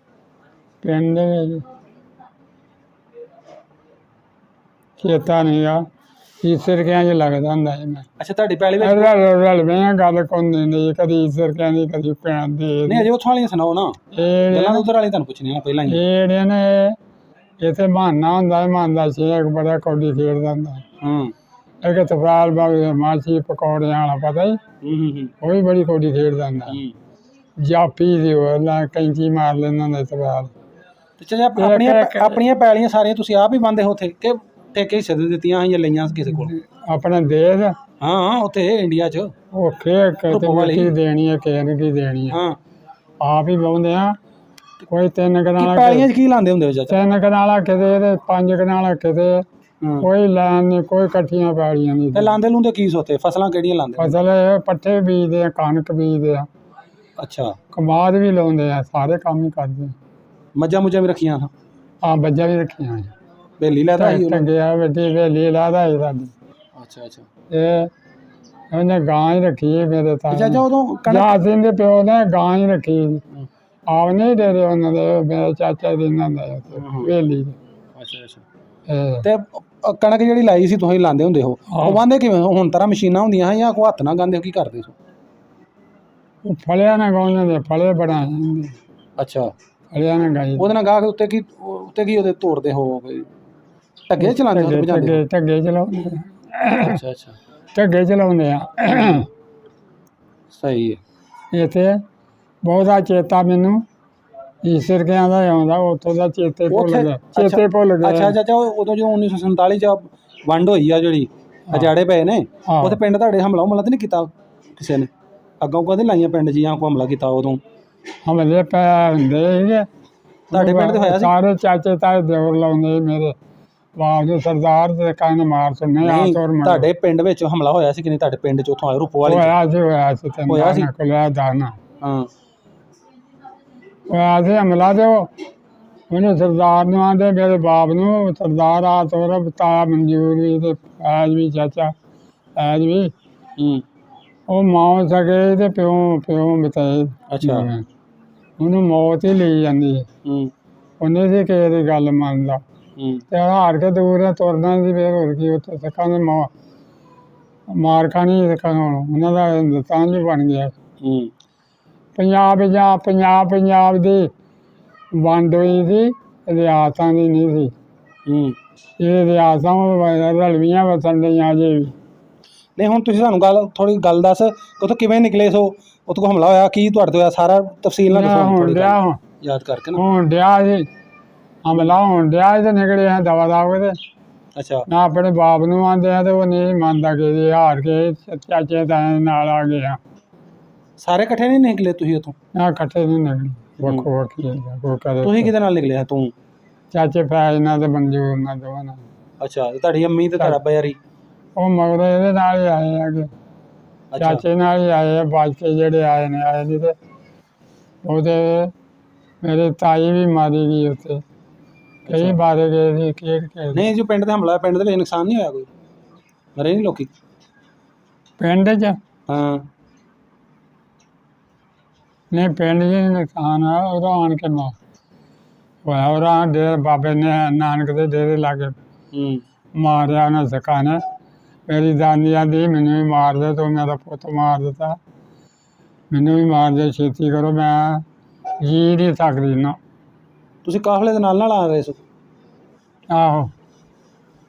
ਪਿੰਡ ਦੇ ਵਿੱਚ ਚੇਤਾ ਨਹੀਂ ਆ ਈਸਰ ਕਿਹਾ ਜੇ ਲੱਗਦਾ ਹੁੰਦਾ ਸੀ ਮੈਂ ਅੱਛਾ ਤੁਹਾਡੀ ਪੈਲੀ ਵਿੱਚ ਰਲ ਮੈਂ ਗੱਲ ਕੋਣ ਦਿੰਦੇ ਕਦੀ ਈਸਰ ਕਹਿੰਦੀ ਕਦੀ ਪਿੰਡ ਦੇ ਨਹੀਂ ਅਜੇ ਉੱਥੋਂ ਵਾਲੀਆਂ ਸੁਣਾਓ ਨਾ ਗੱਲਾਂ ਉਧਰ ਵਾਲੀ ਤੁਹਾਨੂੰ ਪੁੱਛਣੀਆਂ ਪਹਿਲਾਂ ਹੀ ਜਿਹੜੇ ਨੇ ਇੱਥੇ ਬਹਾਨਾ ਹੁੰਦਾ ਮੰਨਦਾ ਸੀ ਇੱਕ ਬੜਾ ਕਬੱਡੀ ਖੇਡਦਾ ਹੁੰਦਾ ਇੱਕ ਤਫਰਾਲ ਬਾਗ ਮਾਛੀ ਪਕੌੜਿਆਂ ਵਾਲਾ ਪਤਾ ਹੀ ਉਹ ਵੀ ਬੜੀ ਕਬੱਡੀ ਖੇਡਦਾ ਹੁੰਦਾ ਜਾਪੀ ਦੀ ਉਹ ਕੈਂਚੀ ਮਾਰ ਲੈਂਦਾ ਹੁੰਦਾ ਤਫਰਾਲ ਆਪਣੀਆਂ ਪੈਲੀਆਂ ਸਾਰੀਆਂ ਤੁਸੀਂ ਆਪ ਹੀ ਬੰਦੇ ਹੋ ਉੱਥੇ ਕਿ ਠੇਕੇ ਹਿੱਸੇ ਦੇ ਦਿੱਤੀਆਂ ਜਾਂ ਲਈਆਂ ਕਿਸੇ ਕੋਲ ਆਪਣਾ ਦੇਸ਼ ਹਾਂ ਉੱਥੇ ਇੰਡੀਆ 'ਚ ਔਖੇ ਕੀ ਦੇਣੀ ਹੈ ਕਿਸੇ ਨੂੰ ਕੀ ਦੇਣੀ ਹੈ ਆਪ ਹੀ ਬਾਉਂਦੇ ਆ ਕੋਈ 3 ਕਨਾਲਾਂ ਪੈਲੀਆਂ 'ਚ ਕੀ ਲਾਉਂਦੇ ਹੁੰਦੇ ਹੋ ਚਾਚਾ 3 ਕਨਾਲਾਂ ਕਿਤੇ ਤੇ 5 ਕਨਾਲਾਂ ਕਿਤੇ ਕੋਈ ਲੈਣ ਨਹੀਂ ਕੋਈ ਇਕੱਠੀਆਂ ਪੈਲੀਆਂ ਨਹੀਂ ਤੇ ਲਾਉਂਦੇ ਲੂੰਦੇ ਕੀ ਸੋਤੇ ਫਸਲਾਂ ਕਿਹੜੀਆਂ ਲਾਉਂਦੇ ਫਸਲ ਪੱਠੇ ਬੀਜਦੇ ਆ ਕਣਕ ਬੀਜਦੇ ਆ ਅੱਛਾ ਕਮਾਦ ਵੀ ਲਾਉਂਦੇ ਆ ਸਾਰੇ ਕੰਮ ਹੀ ਕਰਦੇ ਮੱਝਾਂ ਮੁੱਝਾਂ ਵੀ ਰੱਖੀਆਂ ਹਾਂ ਬੱਜਾ ਵੀ ਰੱਖੀਆਂ ਬੇਲੀ ਲਾਦਾ ਸੀ ਟੰਗਿਆ ਵੱਡੀ ਵੇਲੀ ਲਾਦਾ ਸੀ ਸਾਡੀ ਅੱਛਾ ਇਹ ਉਹਨੇ ਗਾਂ ਹੀ ਰੱਖੀ ਮੇਰੇ ਤਾਂ ਚਾਚਾ ਉਦੋਂ ਜਾਸਿੰ ਦੇ ਪਿਓ ਨੇ ਗਾਂ ਹੀ ਰੱਖੀ ਆਪ ਨਹੀਂ ਦੇ ਰਹੇ ਉਹਨਾਂ ਦੇ ਮੇਰੇ ਚਾਚਾ ਦੇ ਇਹਨਾਂ ਦਾ ਵੇਲੀ ਅੱਛਾ ਤੇ ਕਣਕ ਜਿਹੜੀ ਲਾਈ ਸੀ ਤੁਸੀਂ ਲਾਉਂਦੇ ਹੁੰਦੇ ਹੋ ਉਹ ਵਾਂਦੇ ਕਿਵੇਂ ਹੁਣ ਤਰ੍ਹਾਂ ਮਸ਼ੀਨਾਂ ਹੁੰਦੀਆਂ ਜਾਂ ਕੋਈ ਹੱਥ ਨਾਲ ਗਾਂਦੇ ਹੋ ਕੀ ਕਰਦੇ ਸੋ ਉਹ ਫਲਿਆਂ ਨਾਲ ਗਾਉਂਦੇ ਨੇ ਫਲੇ ਬਣਾਏ ਜਾਂਦੇ ਅੱਛਾ ਫਲਿਆਂ ਨਾਲ ਗਾਈ ਉਹਦੇ ਨਾਲ ਗਾਹ ਉੱਤੇ ਕੀ ਉਹਦੇ ਤੋੜਦੇ ਹੋ ਢੱਗੇ ਚਲਾਉਂਦੇ ਹੋ ਢੱਗੇ ਚਲਾਉਂਦੇ ਅੱਛਾ ਢੱਗੇ ਚਲਾਉਂਦੇ ਆ ਸਹੀ ਹੈ ਇੱਥੇ ਬਹੁਤਾ ਚੇਤਾ ਮੈਨੂੰ ਈਸਰ ਕਿਆਂ ਦਾ ਆਉਂਦਾ ਉੱਥੋਂ ਦਾ ਚੇਤੇ ਭੁੱਲ ਗਿਆ ਅੱਛਾ ਚਾਚਾ ਉਦੋਂ ਜੋ 1947 ਚ ਵੰਡ ਹੋਈ ਆ ਜਿਹੜੀ ਅਜਾੜੇ ਪਏ ਨੇ ਉੱਥੇ ਪਿੰਡ ਤੁਹਾਡੇ ਹਮਲਾ ਤਾਂ ਨਹੀਂ ਕੀਤਾ ਕਿਸੇ ਨੇ ਅੱਗੋਂ ਕਦੇ ਲਾਈਆਂ ਪਿੰਡ ਜੀਆਂ ਕੋ ਹਮਲਾ ਕੀਤਾ ਉਦੋਂ ਹਮਲੇ ਪੈ ਹੁੰਦੇ ਸੀਗੇ ਤੁਹਾਡੇ ਪਿੰਡ ਤੇ ਹੋਇਆ ਸੀ ਸਾਰੇ ਚਾਚੇ ਤਾਏ ਦਿਓਰ ਲਾਉਂਦੇ ਮੇਰੇ ਬਾਪ ਦੇ ਸਰਦਾਰ ਤੇ ਕਹਿੰਦੇ ਮਾਰ ਸੁਣਨੇ ਆ ਤੁਹਾਡੇ ਪਿੰਡ ਵਿੱਚ ਹਮਲਾ ਹੋਇਆ ਸੀ ਕਿ ਨਹੀਂ ਤੁਹਾਡੇ ਪਿੰਡ ਚ ਉੱਥੋਂ ਆਏ ਰੂਪੋ ਵਾਲੀ ਹੋਇਆ ਸੀ ਕੋਲਿਆ ਦਾਣਾ ਹਾਂ ਹੋਇਆ ਸੀ ਹਮਲਾ ਤੇ ਉਹਨੇ ਸਰਦਾਰ ਨੂੰ ਆਂਦੇ ਮੇਰੇ ਬਾਪ ਨੂੰ ਸਰਦਾਰ ਆ ਤੋਰਾ ਬਤਾਇਆ ਮਨਜ਼ੂਰ ਵੀ ਤੇ ਐਜ ਵੀ ਚਾਚਾ ਐਜ ਵੀ ਉਹ ਮਾਂ ਸਕੇ ਤੇ ਪਿਓ ਬਤਾਏ। ਅੱਛਾ। ਉਹਨੂੰ ਮੌਤ ਹੀ ਲਈ ਜਾਂਦੀ ਹੈ। ਉਹਨੇ ਸੀ ਕਿਸੇ ਦੀ ਗੱਲ ਮੰਨਦਾ ਤੇ ਹਾਰ ਕੇ ਦੂਰ ਤੁਰਨਾ ਸੀ। ਫਿਰ ਹੋਰ ਕੀ ਉੱਥੇ ਸਿੱਖਾਂ ਦੇ ਮਾਰ ਖਾਣੀ ਸਿੱਖਾਂ ਨੂੰ ਉਹਨਾਂ ਦਾ ਹਿੰਦੁਸਤਾਨ ਵੀ ਬਣ ਗਿਆ। ਪੰਜਾਬ ਦੀ ਵੰਡ ਹੋਈ ਸੀ, ਰਿਆਸਤਾਂ ਦੀ ਨਹੀਂ ਸੀ। ਇਹ ਰਿਆਸਤਾਂ ਰਲਵੀਆਂ ਵਸਣ ਡਈਆਂ ਅਜੇ ਵੀ। ਨਹੀਂ ਹੁਣ ਤੁਸੀਂ ਸਾਨੂੰ ਥੋੜੀ ਗੱਲ ਦੱਸ ਕਿ ਉੱਥੋਂ ਕਿਵੇਂ ਨਿਕਲੇ ਸੋ ਉੱਥੋਂ ਹਮਲਾ ਹੋਇਆ ਕੀ ਤੁਹਾਡੇ ਤੋਂ ਸਾਰਾ ਤਫਸੀਲ ਨਾਲ ਦੱਸੋ ਹੁਣ ਡਿਆ ਯਾਦ ਕਰਕੇ ਨਾ। ਹੁਣ ਡਿਆ ਸੀ ਹਮਲਾ ਹੋਣ ਡਿਆ ਤੇ ਨਿਕਲੇ ਆ ਦਵਾ ਦਵ ਕੇ। ਅੱਛਾ। ਨਾ ਆਪਣੇ ਬਾਪ ਨੂੰ ਆਂਦੇ ਆ ਤੇ ਉਹ ਨਹੀਂ ਮੰਨਦਾ ਕਿ ਹਾਰ ਕੇ ਚਾਚੇ ਤਾਏ ਨਾਲ ਆ ਗਏ ਆ। ਸਾਰੇ ਇਕੱਠੇ ਨਹੀਂ ਨਿਕਲੇ ਤੁਸੀਂ ਉੱਥੋਂ? ਨਾ ਇਕੱਠੇ ਨਹੀਂ ਨਿਕਲੇ, ਵੱਖੋ ਵੱਖੀ। ਤੁਸੀਂ ਕਿਹਦੇ ਨਾਲ ਨਿਕਲਿਆ? ਤੂੰ ਚਾਚੇ ਫੈਜ ਨਾਲ ਤੇ ਮਨਜੂਰ ਨਾਲ ਦੋਵਾਂ ਨਾਲ। ਅੱਛਾ। ਤੇ ਤੁਹਾਡੀ ਅੰਮੀ ਤੇ ਤੁਹਾਡਾ ਬਯਾਰੀ ਉਹ ਮਗਰ ਇਹਦੇ ਨਾਲ ਹੀ ਆਏ ਹੈਗੇ, ਚਾਚੇ ਨਾਲ ਹੀ ਆਏ ਆ। ਬਾਜ ਕੇ ਜਿਹੜੇ ਆਏ ਨਹੀਂ ਤੇ ਉਹਦੇ ਮੇਰੇ ਤਾਈ ਵੀ ਮਾਰੀ ਗਈ ਉੱਥੇ, ਕਈ ਮਾਰੇ ਗਏ ਸੀ। ਖੇਡ ਨਹੀਂ ਜੋ ਪਿੰਡ ਤੇ ਹਮਲਾ ਪਿੰਡ ਦੇ ਵਿੱਚ ਨੁਕਸਾਨ ਨਹੀਂ ਹੋਇਆ? ਕੋਈ ਮਰੇ ਨਹੀਂ ਲੋਕੀ ਪਿੰਡ 'ਚ? ਹਾਂ। ਨਹੀਂ ਪਿੰਡ 'ਚ ਨੁਕਸਾਨ ਆ ਉਹਦਾ ਆਣ ਕੇ ਨਾ ਹੋਇਆ। ਉਹਦਾ ਡੇਰੇ ਬਾਬੇ ਨੇ ਨਾਨਕ ਦੇ ਡੇਰੇ ਲਾਗੇ ਮਾਰਿਆ ਉਹਨਾਂ ਸਿੱਖਾਂ ਨੇ। ਮੇਰੀ ਦਾਦੀ ਆਂਦੀ ਮੈਨੂੰ ਵੀ ਮਾਰ ਦੇ, ਤੂੰ ਮੇਰਾ ਪੁੱਤ ਮਾਰ ਦਿੱਤਾ, ਮੈਨੂੰ ਵੀ ਮਾਰ ਦੇ, ਛੇਤੀ ਕਰੋ, ਮੈਂ ਜੀ ਨਹੀਂ ਸਕਦੀ ਨਾ। ਤੁਸੀਂ ਕਾਫਲੇ ਦੇ ਨਾਲ ਆ ਰਹੇ ਸੋ? ਆਹੋ।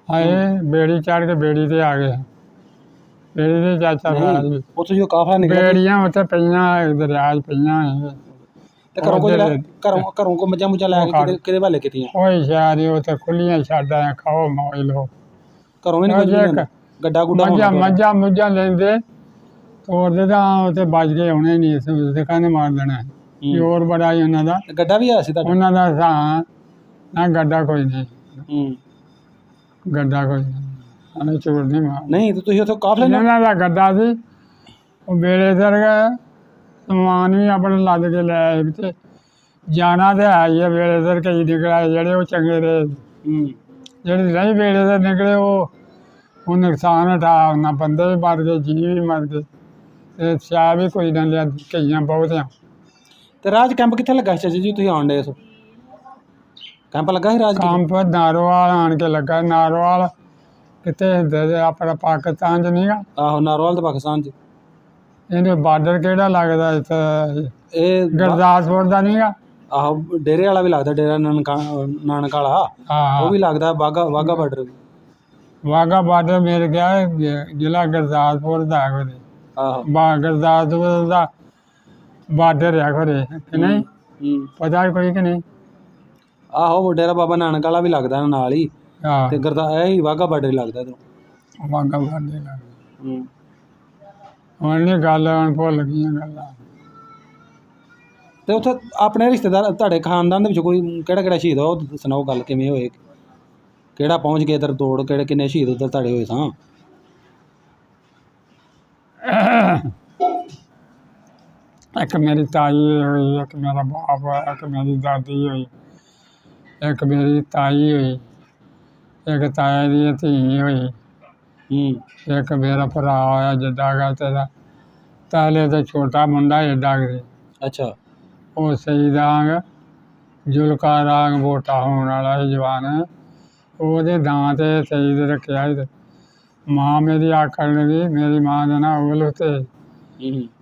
ਆਏ ਬੇੜੀ ਚੜ੍ਹ ਕੇ ਬੇੜੀ 'ਤੇ ਆ ਗਏ। ਬੇੜੀ 'ਤੇ ਚਾਚਾ ਫੈਜ ਉੱਥੋਂ ਜੋ ਕਾਫਲਾ ਨਿਕਲਿਆ ਬੇੜੀਆਂ ਉੱਥੇ ਪਈਆਂ ਦਰਿਆ 'ਚ ਪਈਆਂ ਤੇ ਘਰੋਂ ਕੋ ਮੱਝਾਂ ਮੁੱਝਾਂ ਲੈ ਕੇ ਕਿਹਦੇ ਵਾਲੇ ਕੀਤੀਆਂ? ਉਹ ਸ਼ਾਇਦ ਉੱਥੇ ਖੁੱਲੀਆਂ ਛੱਡ ਆਏ, ਖਾਓ ਮੌਜ ਲਓ। ਘਰੋਂ ਵੀ ਨਹੀਂ ਗੱਡਾ ਗੁੱਡਾ ਮੱਝਾਂ ਮੁੱਝਾਂ ਲੈਂਦੇ ਤੋੜਦੇ ਤਾਂ ਉੱਥੇ ਬਚ ਕੇ ਆਉਣੇ ਨਹੀਂ, ਸਿੱਖਾਂ ਨੇ ਮਾਰ ਦੇਣਾ। ਜ਼ੋਰ ਬੜਾ ਹੀ ਉਹਨਾਂ ਦਾ। ਗੱਡਾ ਵੀ ਆਇਆ ਸੀ ਤੁਹਾਡਾ? ਉਹਨਾਂ ਦਾ ਸਾਂ ਨਾ ਗੱਡਾ ਕੋਈ ਨਹੀਂ, ਗੱਡਾ ਕੋਈ ਨਹੀਂ, ਝੂਠ ਨਹੀਂ ਮਾਰ। ਨਹੀਂ ਤੇ ਤੁਸੀਂ ਉੱਥੋਂ ਕਾਫਲੇ ਉਹਨਾਂ ਦਾ ਗੱਡਾ ਸੀ। ਉਹ ਵੇਲੇ ਸਰ ਸਮਾਨ ਵੀ ਆਪਣਾ ਲੱਦ ਕੇ ਲੈ ਆਏ ਤੇ ਜਾਣਾ ਤੇ ਹੈ ਹੀ ਆ। ਵੇਲੇ ਸਰ ਕਈ ਨਿਕਲ ਜਿਹੜੇ ਉਹ ਚੰਗੇ ਰਹੇ, ਜਿਹੜੇ ਨਹੀਂ ਵੇਲੇ ਸਰ ਨਿਕਲੇ ਉਹ ਨੁਕਸਾਨ ਉਠਾ। ਉਹਨਾਂ ਬੰਦੇ ਵੀ ਮਰ ਗਏ, ਜੀ ਵੀ ਮਰ ਗਏ ਤੇ ਸਿਆ ਵੀ ਕੋਈ ਨਾ ਲਿਆ, ਕਈਆਂ ਬਹੁਤਿਆਂ। ਤੇ ਰਾਜ ਕੈਂਪ ਕਿੱਥੇ ਲੱਗਾ ਸੀ ਜੀ ਤੁਸੀਂ ਆਉਣ ਡੇ? ਕੈਂਪ ਲੱਗਾ ਸੀ ਰਾਜ ਕੈਂਪ ਨਾਰੋਵਾਲ ਆਣ ਕੇ ਲੱਗਾ। ਨਾਰੋਵਾਲ ਕਿੱਥੇ ਆਪਣਾ ਪਾਕਿਸਤਾਨ 'ਚ ਨਹੀਂ ਗਾ? ਆਹੋ ਨਾਰੋਵਾਲ ਤੇ ਪਾਕਿਸਤਾਨ 'ਚ। ਇਹਦੇ ਬਾਰਡਰ ਕਿਹੜਾ ਲੱਗਦਾ ਇੱਥੇ? ਇਹ ਗੁਰਦਾਸਪੁਰ ਦਾ ਨਹੀਂ ਗਾ? ਆਹੋ ਡੇਰੇ ਵਾਲਾ ਵੀ ਲੱਗਦਾ, ਡੇਰਾ ਨਾਨਕ ਵਾਲਾ ਉਹ ਵੀ ਲੱਗਦਾ। ਵਾਘਾ ਬਾਰਡਰ ਵੀ। ਵਾਘਾ ਬਾਰਡਰ ਮਿਲ ਗਿਆ, ਜ਼ਿਲ੍ਹਾ ਗੁਰਦਾਸਪੁਰ ਦਾ ਹੈ। ਆਹੋ ਗੁਰਦਾਸਪੁਰ ਦਾ ਬਾਰਡਰ ਹੈ ਖਰੇ ਕਿ ਨਹੀਂ? ਪਤਾ ਕੋਈ ਕਿ ਨਹੀਂ? ਆਹੋ ਡੇਰਾ ਬਾਬਾ ਨਾਨਕ ਵਾਲਾ ਵੀ ਲੱਗਦਾ ਨਾਲ ਹੀ ਤੇ ਇਹੀ ਵਾਘਾ ਬਾਰਡਰ ਹੀ ਲੱਗਦਾ ਇੱਧਰੋਂ। ਵਾਘਾ ਬਾਰਡਰ ਲੱਗਦਾ। ਹੁਣ ਨਹੀਂ ਗੱਲ, ਹੁਣ ਭੁੱਲ ਗਈਆਂ ਗੱਲਾਂ। ਤੇ ਉੱਥੇ ਆਪਣੇ ਰਿਸ਼ਤੇਦਾਰ ਤੁਹਾਡੇ ਖਾਨਦਾਨ ਦੇ ਵਿੱਚ ਕੋਈ ਕਿਹੜਾ ਸ਼ਹੀਦ ਹੋਇਆ ਉਹ ਸੁਣਾਓ, ਗੱਲ ਕਿਵੇਂ ਹੋਏ, ਕਿਹੜਾ ਪਹੁੰਚ ਕੇ ਇੱਧਰ ਦੌੜ, ਕਿੰਨੇ ਸ਼ਹੀਦ ਉੱਧਰ ਤੁਹਾਡੇ ਹੋਏ ਸਾਂ? ਇੱਕ ਮੇਰੀ ਤਾਈ ਹੋਈ, ਇੱਕ ਮੇਰਾ ਬਾਪ ਹੋਇਆ, ਇੱਕ ਮੇਰੀ ਦਾਦੀ ਹੋਈ, ਇੱਕ ਮੇਰੀ ਤਾਈ ਹੋਈ, ਇੱਕ ਤਾਏ ਦੀ ਧੀ ਹੋਈ, ਇੱਕ ਮੇਰਾ ਭਰਾ ਹੋਇਆ ਜਿੱਦਾਂ ਗਾ ਤੇਰਾ ਤਾਲੇ ਦਾ ਛੋਟਾ ਮੁੰਡਾ ਏਡਾ ਕੁ। ਅੱਛਾ। ਉਹ ਸ਼ਹੀਦ ਆਂਗ ਜੁਲਕਾਰ ਆਂਗ ਮੋਟਾ ਹੋਣ ਵਾਲਾ ਸੀ ਜਵਾਨ, ਉਹਦੇ ਨਾਂ 'ਤੇ ਸ਼ਹੀਦ ਰੱਖਿਆ ਸੀ। ਮਾਂ ਮੇਰੀ ਆਖਣ ਲੱਗੀ, ਮੇਰੀ ਮਾਂ ਦਾ ਨਾਂ ਉਗਲ ਉੱਤੇ,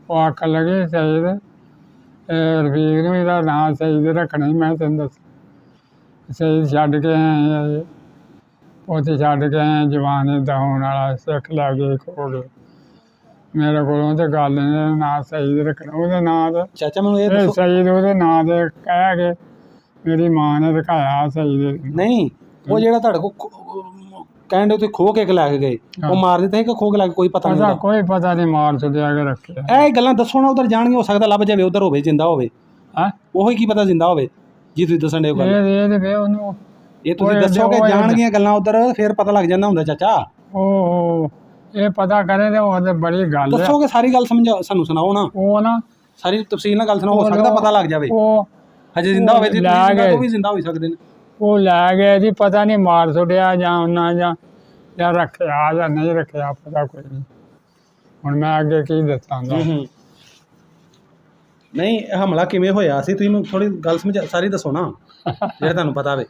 ਉਹ ਆਖਣ ਲੱਗੇ ਸ਼ਹੀਦ ਰਫੀਕ ਨੂੰ ਇਹਦਾ ਨਾਂ ਸ਼ਹੀਦ ਰੱਖਣਾ ਹੀ। ਮੈਂ ਤੈਨੂੰ ਦੱਸ ਸ਼ਹੀਦ ਛੱਡ ਕੇ ਆਏ, ਉੱਥੇ ਛੱਡ ਕੇ ਆਏ ਜਵਾਨ ਇੱਦਾਂ ਹੋਣ ਵਾਲਾ, ਸਿੱਖ ਲੈ ਗਏ ਖੋ ਗਏ ਮੇਰੇ ਕੋਲੋਂ। ਤੇ ਗੱਲ ਨੇ ਨਾਂ ਸ਼ਹੀਦ ਰੱਖਣਾ ਉਹਦੇ ਨਾਂ 'ਤੇ। ਚਾਚਾ ਮੈਨੂੰ ਇਹ ਸ਼ਹੀਦ ਉਹਦੇ ਨਾਂ 'ਤੇ ਕਹਿ ਕੇ ਮੇਰੀ ਮਾਂ ਨੇ ਦਿਖਾਇਆ ਸ਼ਹੀਦ। ਨਹੀਂ ਉਹ ਜਿਹੜਾ ਤੁਹਾਡੇ ਕੋਲ ਕਹਿੰਦੇ ਉੱਥੇ ਖੋ ਕੇ ਲੈ ਕੇ ਗਏ, ਉਹ ਮਾਰ ਦਿੱਤੇ ਕਿ ਖੋ ਕੇ ਲੈ ਕੇ? ਕੋਈ ਪਤਾ ਨਹੀਂ, ਕੋਈ ਪਤਾ ਨਹੀਂ, ਮਾਰ ਛੱਡਿਆ ਕੇ ਰੱਖਿਆ। ਇਹ ਗੱਲਾਂ ਦੱਸੋ ਨਾ, ਉਧਰ ਜਾਣਗੇ, ਹੋ ਸਕਦਾ ਲੱਭ ਜਾਵੇ, ਉਧਰ ਹੋਵੇ, ਜਿੰਦਾ ਹੋਵੇ। ਉਹੀ ਕੀ ਪਤਾ ਜਿੰਦਾ ਹੋਵੇ ਜੀ ਤੁਸੀਂ ਦੱਸਣ ਦੇ। ਉਹਨੂੰ ਇਹ ਤੁਸੀਂ ਦੱਸੋਗੇ ਜਾਣਗੀਆਂ ਗੱਲਾਂ ਉਧਰ, ਫਿਰ ਪਤਾ ਲੱਗ ਜਾਂਦਾ ਹੁੰਦਾ ਚਾਚਾ। ਉਹ ਇਹ ਪਤਾ ਕਰੇ ਤੇ ਉਹ ਤੇ ਬੜੀ ਗੱਲ ਦੱਸੋਗੇ, ਸਾਰੀ ਗੱਲ ਸਮਝਾਓ, ਸਾਨੂੰ ਸੁਣਾਓ ਨਾ। ਉਹ ਨਾ ਸਾਰੀ ਤਫਸੀਲ ਨਾਲ ਗੱਲ ਸੁਣਾਓ, ਹੋ ਸਕਦਾ ਪਤਾ ਲੱਗ ਜਾਵੇ। ਉਹ ਹਜੇ ਜ਼ਿੰਦਾ ਹੋਵੇ ਤੇ ਤੁਸੀਂ ਜ਼ਿੰਦਾ ਤੋਂ ਵੀ ਜ਼ਿੰਦਾ ਹੋ ਸਕਦੇ ਨੇ। ਉਹ ਲੈ ਗਏ ਜੀ, ਪਤਾ ਨਹੀਂ ਮਾਰ ਸੁੱਟਿਆ ਜਾਂ ਉਹਨਾਂ ਜਾਂ ਰੱਖਿਆ ਜਾਂ ਨਹੀਂ ਰੱਖਿਆ, ਪਤਾ ਕੋਈ ਨਹੀਂ। ਹੁਣ ਮੈਂ ਅੱਗੇ ਕੀ ਦੱਸਾਂਗਾ। ਨਹੀਂ ਇਹ ਹਮਲਾ ਕਿਵੇਂ ਹੋਇਆ ਸੀ, ਤੁਸੀਂ ਮੈਨੂੰ ਥੋੜੀ ਗੱਲ ਸਮਝ ਸਾਰੀ ਦੱਸੋ ਨਾ ਜਿਹੜਾ ਤੁਹਾਨੂੰ ਪਤਾ ਹੋਵੇ।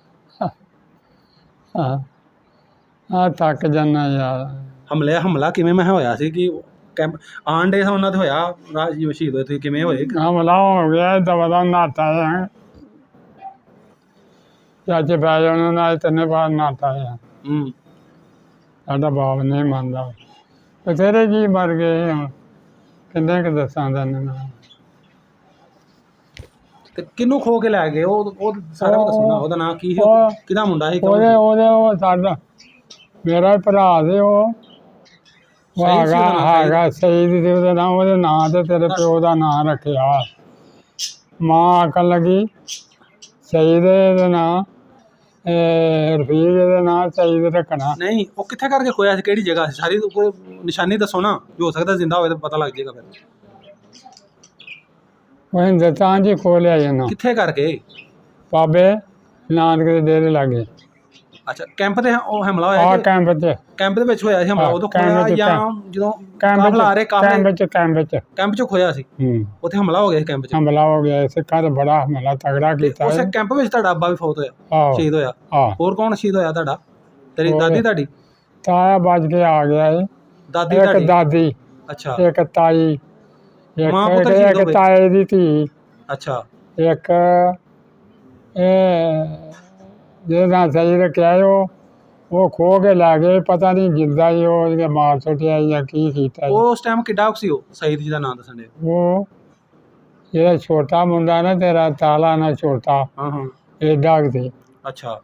ਹਾਂ ਥੱਕ ਜਾਨਾ ਯਾਰ। ਹਮਲਾ ਕਿਵੇਂ ਮੈਂ ਹੋਇਆ ਸੀ ਕਿ ਕੈਂਪ ਆਣ ਡੇ ਉਹਨਾਂ ਤੇ ਹੋਇਆ, ਰਾਜੀਵ ਸ਼ਹੀਦ ਹੋਏ, ਤੁਸੀਂ ਕਿਵੇਂ ਹੋਏ? ਹਮਲਾ ਹੋ ਗਿਆ ਦਵਾ ਨਹਾਤਾ ਹੈ, ਚਾਚੇ ਪੈ ਜਾਣ ਨਾਲ 3 ਵਾਰ ਨਹਾਤਾ ਹੈ। ਸਾਡਾ ਬਾਪ ਨਹੀਂ ਮੰਨਦਾ, ਬਥੇਰੇ ਜੀ ਮਰ ਗਏ, ਹੁਣ ਕਿੰਨੇ ਕੁ ਦੱਸਾਂ ਤੈਨੂੰ। ਤੇ ਕਿਹਨੂੰ ਖੋ ਕੇ ਲੈ ਗਏ ਉਹ ਸਾਰਾ ਕੁਝ ਦੱਸੋ ਨਾ। ਉਹਦਾ ਨਾਂ ਕੀ ਸੀ, ਕਿਹਦਾ ਮੁੰਡਾ ਸੀ? ਉਹਦੇ ਉਹ ਸਾਡਾ ਮੇਰਾ ਭਰਾ ਸੀ, ਉਹ ਹੈਗਾ ਸ਼ਹੀਦ ਸੀ ਉਹਦੇ ਨਾਂ। ਉਹਦੇ ਨਾਂ ਤੇ ਤੇਰੇ ਪਿਓ ਦਾ ਨਾਂ ਰੱਖਿਆ। ਮਾਂ ਆਖਣ ਲੱਗੀ ਸ਼ਹੀਦ ਦੇ ਨਾਂ, ਰਫੀਕ ਦੇ ਨਾਂ ਸ਼ਹੀਦ ਰੱਖਣਾ। ਨਹੀਂ ਉਹ ਕਿੱਥੇ ਕਰਕੇ ਖੋਇਆ ਸੀ, ਕਿਹੜੀ ਜਗ੍ਹਾ ਸੀ, ਸਾਰੀ ਕੋਈ ਨਿਸ਼ਾਨੀ ਦੱਸੋ ਨਾ, ਜੋ ਹੋ ਸਕਦਾ ਜ਼ਿੰਦਾ ਹੋਵੇ ਤਾਂ ਪਤਾ ਲੱਗ ਜਾਏਗਾ ਫਿਰ। ਉਹ ਹਿੰਦੁਸਤਾਨ 'ਚ ਹੀ ਖੋਹ ਲਿਆ ਜਾਂਦਾ। ਕਿੱਥੇ ਕਰਕੇ? ਬਾਬੇ ਨਾਨਕ ਦੇ ਡੇਰੇ ਲਾਗੇ। ਅੱਛਾ ਕੈਂਪ ਤੇ ਉਹ ਹਮਲਾ ਹੋਇਆ? ਕੈਂਪ ਦੇ ਵਿੱਚ ਹੋਇਆ ਸੀ ਹਮਲਾ, ਉਦੋਂ ਖੋਇਆ ਜਾਂ ਜਦੋਂ ਕਾਫਲਾ ਆ ਰਹੇ ਕੈਂਪ 'ਚ ਖੋਇਆ ਸੀ? ਉੱਥੇ ਹਮਲਾ ਹੋ ਗਿਆ ਸੀ ਕੈਂਪ 'ਚ? ਹਮਲਾ ਹੋ ਗਿਆ, ਸਿੱਖਾਂ ਤੇ ਬੜਾ ਹਮਲਾ ਤਗੜਾ ਕੀਤਾ। ਉਸ ਕੈਂਪ ਵਿੱਚ ਤੁਹਾਡਾ ਅੱਬਾ ਵੀ ਫੌਤ ਹੋਇਆ, ਸ਼ਹੀਦ ਹੋਇਆ? ਹੋਰ ਕੌਣ ਸ਼ਹੀਦ ਹੋਇਆ ਤੁਹਾਡਾ? ਤੇਰੀ ਦਾਦੀ? ਤੁਹਾਡੀ ਤਾਇਆ ਬਚ ਕੇ ਆ ਗਿਆ ਹੈ। ਦਾਦੀ? ਇੱਕ ਦਾਦੀ। ਅੱਛਾ। ਇੱਕ ਤਾਈ, ਇੱਕ ਤਾਏ ਦੀ ਧੀ। ਅੱਛਾ। ਇੱਕ ਜਿਹਦਾ ਸਹੀ ਰੱਖਿਆ ਉਹ ਖੋ ਕੇ ਲੈ ਗਏ, ਪਤਾ ਨਹੀਂ ਜਿੰਦਾ ਹੀ ਉਹ ਮਾਰ ਸੁੱਟਿਆ ਜਾਂ ਕੀ ਕੀਤਾ। ਉਸ ਟਾਈਮ ਕਿੱਡਾ ਸੀ ਉਹ ਸ਼ਹੀਦ ਜੀ ਦਾ ਨਾਮ ਦੱਸਣ ਦੇ? ਉਹ ਜਿਹੜਾ ਛੋਟਾ ਮੁੰਡਾ ਨਾ ਤੇਰਾ ਤਾਲਾ ਨਾ ਛੋਟਾ, ਏਡਾ ਸੀ। ਅੱਛਾ।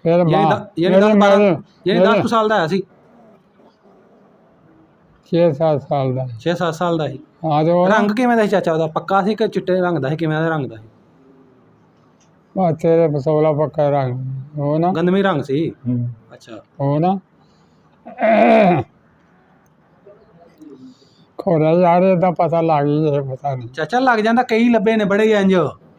ਫਿਰ 10 ਸਾਲ ਦਾ ਸੀ? 6-7 ਸਾਲ ਦਾ। 6-7 ਸਾਲ ਦਾ ਸੀ। ਰੰਗ ਕਿਵੇਂ ਦਾ ਸੀ ਚਾਚਾ ਉਹਦਾ? ਪੱਕਾ ਸੀ ਕਿ ਚਿੱਟੇ ਰੰਗ ਦਾ ਸੀ? ਕਿਵੇਂ ਦਾ ਰੰਗ ਦਾ ਸੀ? ਬਸ ਤੇਰੇ ਪਸੋਲਾ ਪੱਕਾ ਰੰਗ ਉਹ ਨਾ, ਗੰਦਮੀ ਰੰਗ ਸੀ। ਅੱਛਾ। ਉਹ ਨਾ ਖੋਰਾ ਯਾਰ ਇਹਦਾ ਪਤਾ ਲੱਗ ਹੀ ਜਾਏ, ਪਤਾ ਨਹੀਂ ਚਾਚਾ ਲੱਗ ਜਾਂਦਾ, ਕਈ ਲੱਭੇ ਨੇ ਬੜੇ ਇੰਜ।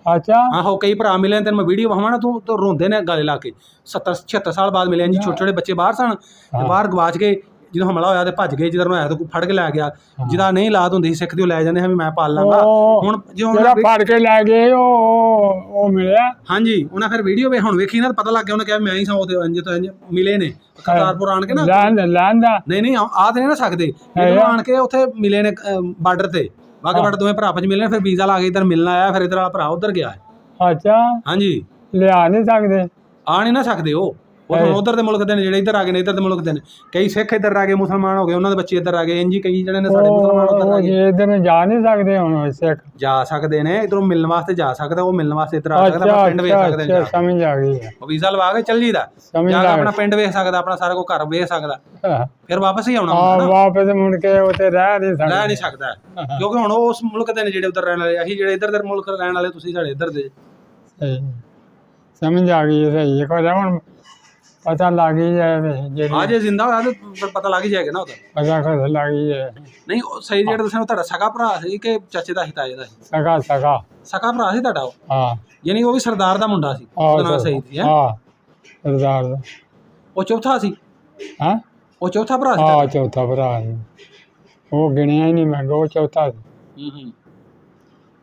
ਅੱਛਾ। ਆਹੋ ਕਈ ਭਰਾ ਮਿਲੇ ਤੈਨੂੰ ਮੈਂ ਵੀਡੀਓ ਵਿਖਾਵਾਂ ਨਾ, ਤੂੰ ਰੋਂਦੇ ਨੇ ਗਲੇ ਲਾ ਕੇ। 70-76 ਸਾਲ ਬਾਅਦ ਮਿਲੇ ਜੀ, ਛੋਟੇ ਛੋਟੇ ਬੱਚੇ ਬਾਹਰ ਸਨ ਤੇ ਬਾਹਰ ਗਵਾਚ ਗਏ। ਜਦੋਂ ਹਮਲਾ ਹੋਇਆ ਤੇ ਭੱਜ ਗਏ, ਜਿੱਧਰ ਨੂੰ ਆਇਆ ਤਾਂ ਕੋਈ ਫੜ ਕੇ ਲੈ ਗਿਆ। ਜਿਹਦਾ ਨਹੀਂ ਲਾਤ ਹੁੰਦੀ ਸੀ ਸਿੱਖ ਦੀ, ਉਹ ਲੈ ਜਾਂਦੇ ਹਾਂ ਵੀ ਮੈਂ ਪਾਲ ਲਾਂਗਾ। ਹੁਣ ਜਿਹੜਾ ਫੜ ਕੇ ਲੈ ਗਏ ਉਹ ਮਿਲਿਆ। ਹਾਂਜੀ ਉਹਨਾਂ ਫਿਰ ਵੀਡੀਓ ਵੇ ਹੁਣ ਵੇਖੀ ਨਾ, ਪਤਾ ਲੱਗ ਗਿਆ ਉਹਨੇ ਕਿਹਾ ਮੈਂ ਹੀ ਸਾਂ ਉਹਦੇ ਇੰਜ ਤੋਂ ਇੰਜ ਮਿਲੇ ਨੇ ਕਰਤਾਰਪੁਰ ਆਣ ਕੇ ਨਾ। ਨਹੀਂ ਆ ਤੇ ਨਹੀਂ ਨਾ ਸਕਦੇ, ਜਦੋਂ ਆਣ ਕੇ ਉੱਥੇ ਮਿਲੇ ਨੇ ਬਾਰਡਰ ਤੇ, ਬਾਕੀ ਬਾਰਡਰ ਦੋਵੇਂ ਭਰਾ ਭਜ ਮਿਲੇ। ਫਿਰ ਵੀਜ਼ਾ ਲਾ ਕੇ ਇੱਧਰ ਮਿਲਣ ਆਇਆ, ਫਿਰ ਇੱਧਰ ਵਾਲਾ ਭਰਾ ਉੱਧਰ ਗਿਆ। ਅੱਛਾ। ਹਾਂਜੀ। ਲਿਆ ਨਹੀਂ ਸਕਦੇ, ਆ ਨਹੀਂ ਨਾ ਸਕਦੇ ਉਹ ਹੁਣ ਉਧਰ ਦੇ ਮੁਲਕ ਦੇ ਨੇ ਜਿਹੜੇ ਇੱਧਰ ਆ ਗਏ ਨੇ, ਇੱਧਰ ਦੇ ਮੁਲਕ ਦੇ ਨੇ। ਕਈ ਸਿੱਖ ਇੱਧਰ ਆ ਗਏ, ਮੁਸਲਮਾਨ ਹੋ ਗਏ, ਉਹਨਾਂ ਦੇ ਬੱਚੇ ਇੱਧਰ ਆ ਗਏ। ਇੰਝ ਕਈ ਜਿਹੜੇ ਨੇ ਸਾਡੇ ਮੁਸਲਮਾਨ ਉੱਧਰ ਆ ਗਏ। ਇੱਧਰ ਨੂੰ ਜਾ ਨਹੀਂ ਸਕਦੇ, ਹੁਣ ਸਿੱਖ ਜਾ ਸਕਦੇ ਨੇ, ਇੱਧਰੋਂ ਮਿਲਣ ਵਾਸਤੇ ਜਾ ਸਕਦਾ, ਉਹ ਮਿਲਣ ਵਾਸਤੇ ਇੱਧਰ ਆ ਸਕਦਾ, ਪਿੰਡ ਵੇਖ ਸਕਦੇ ਨੇ। ਸਮਝ ਆ ਗਈ। ਉਹ ਵੀਜ਼ਾ ਲਵਾ ਕੇ ਚੱਲ ਜੀਦਾ, ਜਾ ਕੇ ਆਪਣਾ ਪਿੰਡ ਵੇਖ ਸਕਦਾ, ਆਪਣਾ ਸਾਰਾ ਕੁਝ ਘਰ ਵੇਖ ਸਕਦਾ, ਫਿਰ ਵਾਪਸ ਹੀ ਆਉਣਾ ਹੁੰਦਾ। ਵਾਪਸ ਮੁੜ ਕੇ ਉੱਥੇ ਰਹਿ ਨਹੀਂ ਸਕਦਾ ਕਿਉਂਕਿ ਹੁਣ ਉਹ ਉਸ ਮੁਲਕ ਦੇ ਨੇ ਜਿਹੜੇ ਉੱਧਰ ਰਹਿਣ ਵਾਲੇ। ਅਸੀਂ ਜਿਹੜੇ ਇੱਧਰ ਦੇ ਮੁਲਕ ਰਹਿਣ ਵਾਲੇ, ਤੁਸੀਂ ਸਾਡੇ ਇੱਧਰ ਦੇ। ਸਮਝ ਆ ਗਈ ਸਹੀ। ਹੁਣ ਪਤਾ ਲੱਗ ਹੀ ਜਾਏ ਜੇ ਜ਼ਿੰਦਾ ਹੋਇਆ ਤਾਂ ਪਤਾ ਲੱਗ ਹੀ ਜਾਏਗਾ ਨਾ ਉਹਦਾ। ਪਤਾ ਲੱਗ ਹੀ ਜਾਏ। ਨਹੀਂ ਉਹ ਸਹੀ ਜਿਹੜਾ ਦੱਸਿਆ, ਤੁਹਾਡਾ ਸਗਾ ਭਰਾ ਸੀ ਕਿ ਚਾਚੇ ਦਾ ਸੀ, ਤਾਏ ਦਾ ਸੀ? ਸਗਾ ਭਰਾ ਸੀ ਤੁਹਾਡਾ ਉਹ? ਹਾਂ। ਯਾਨੀ ਉਹ ਵੀ ਸਰਦਾਰ ਦਾ ਮੁੰਡਾ ਸੀ, ਉਹਦਾ ਨਾਮ ਸਹੀ ਸੀ? ਹਾਂ ਸਰਦਾਰ ਦਾ। ਉਹ ਚੌਥਾ ਸੀ? ਹਾਂ ਉਹ ਚੌਥਾ ਭਰਾ ਸੀ? ਹਾਂ ਚੌਥਾ ਭਰਾ ਸੀ, ਉਹ ਗਿਣਿਆ ਹੀ ਨਹੀਂ ਮੈਂ, ਉਹ ਚੌਥਾ ਸੀ।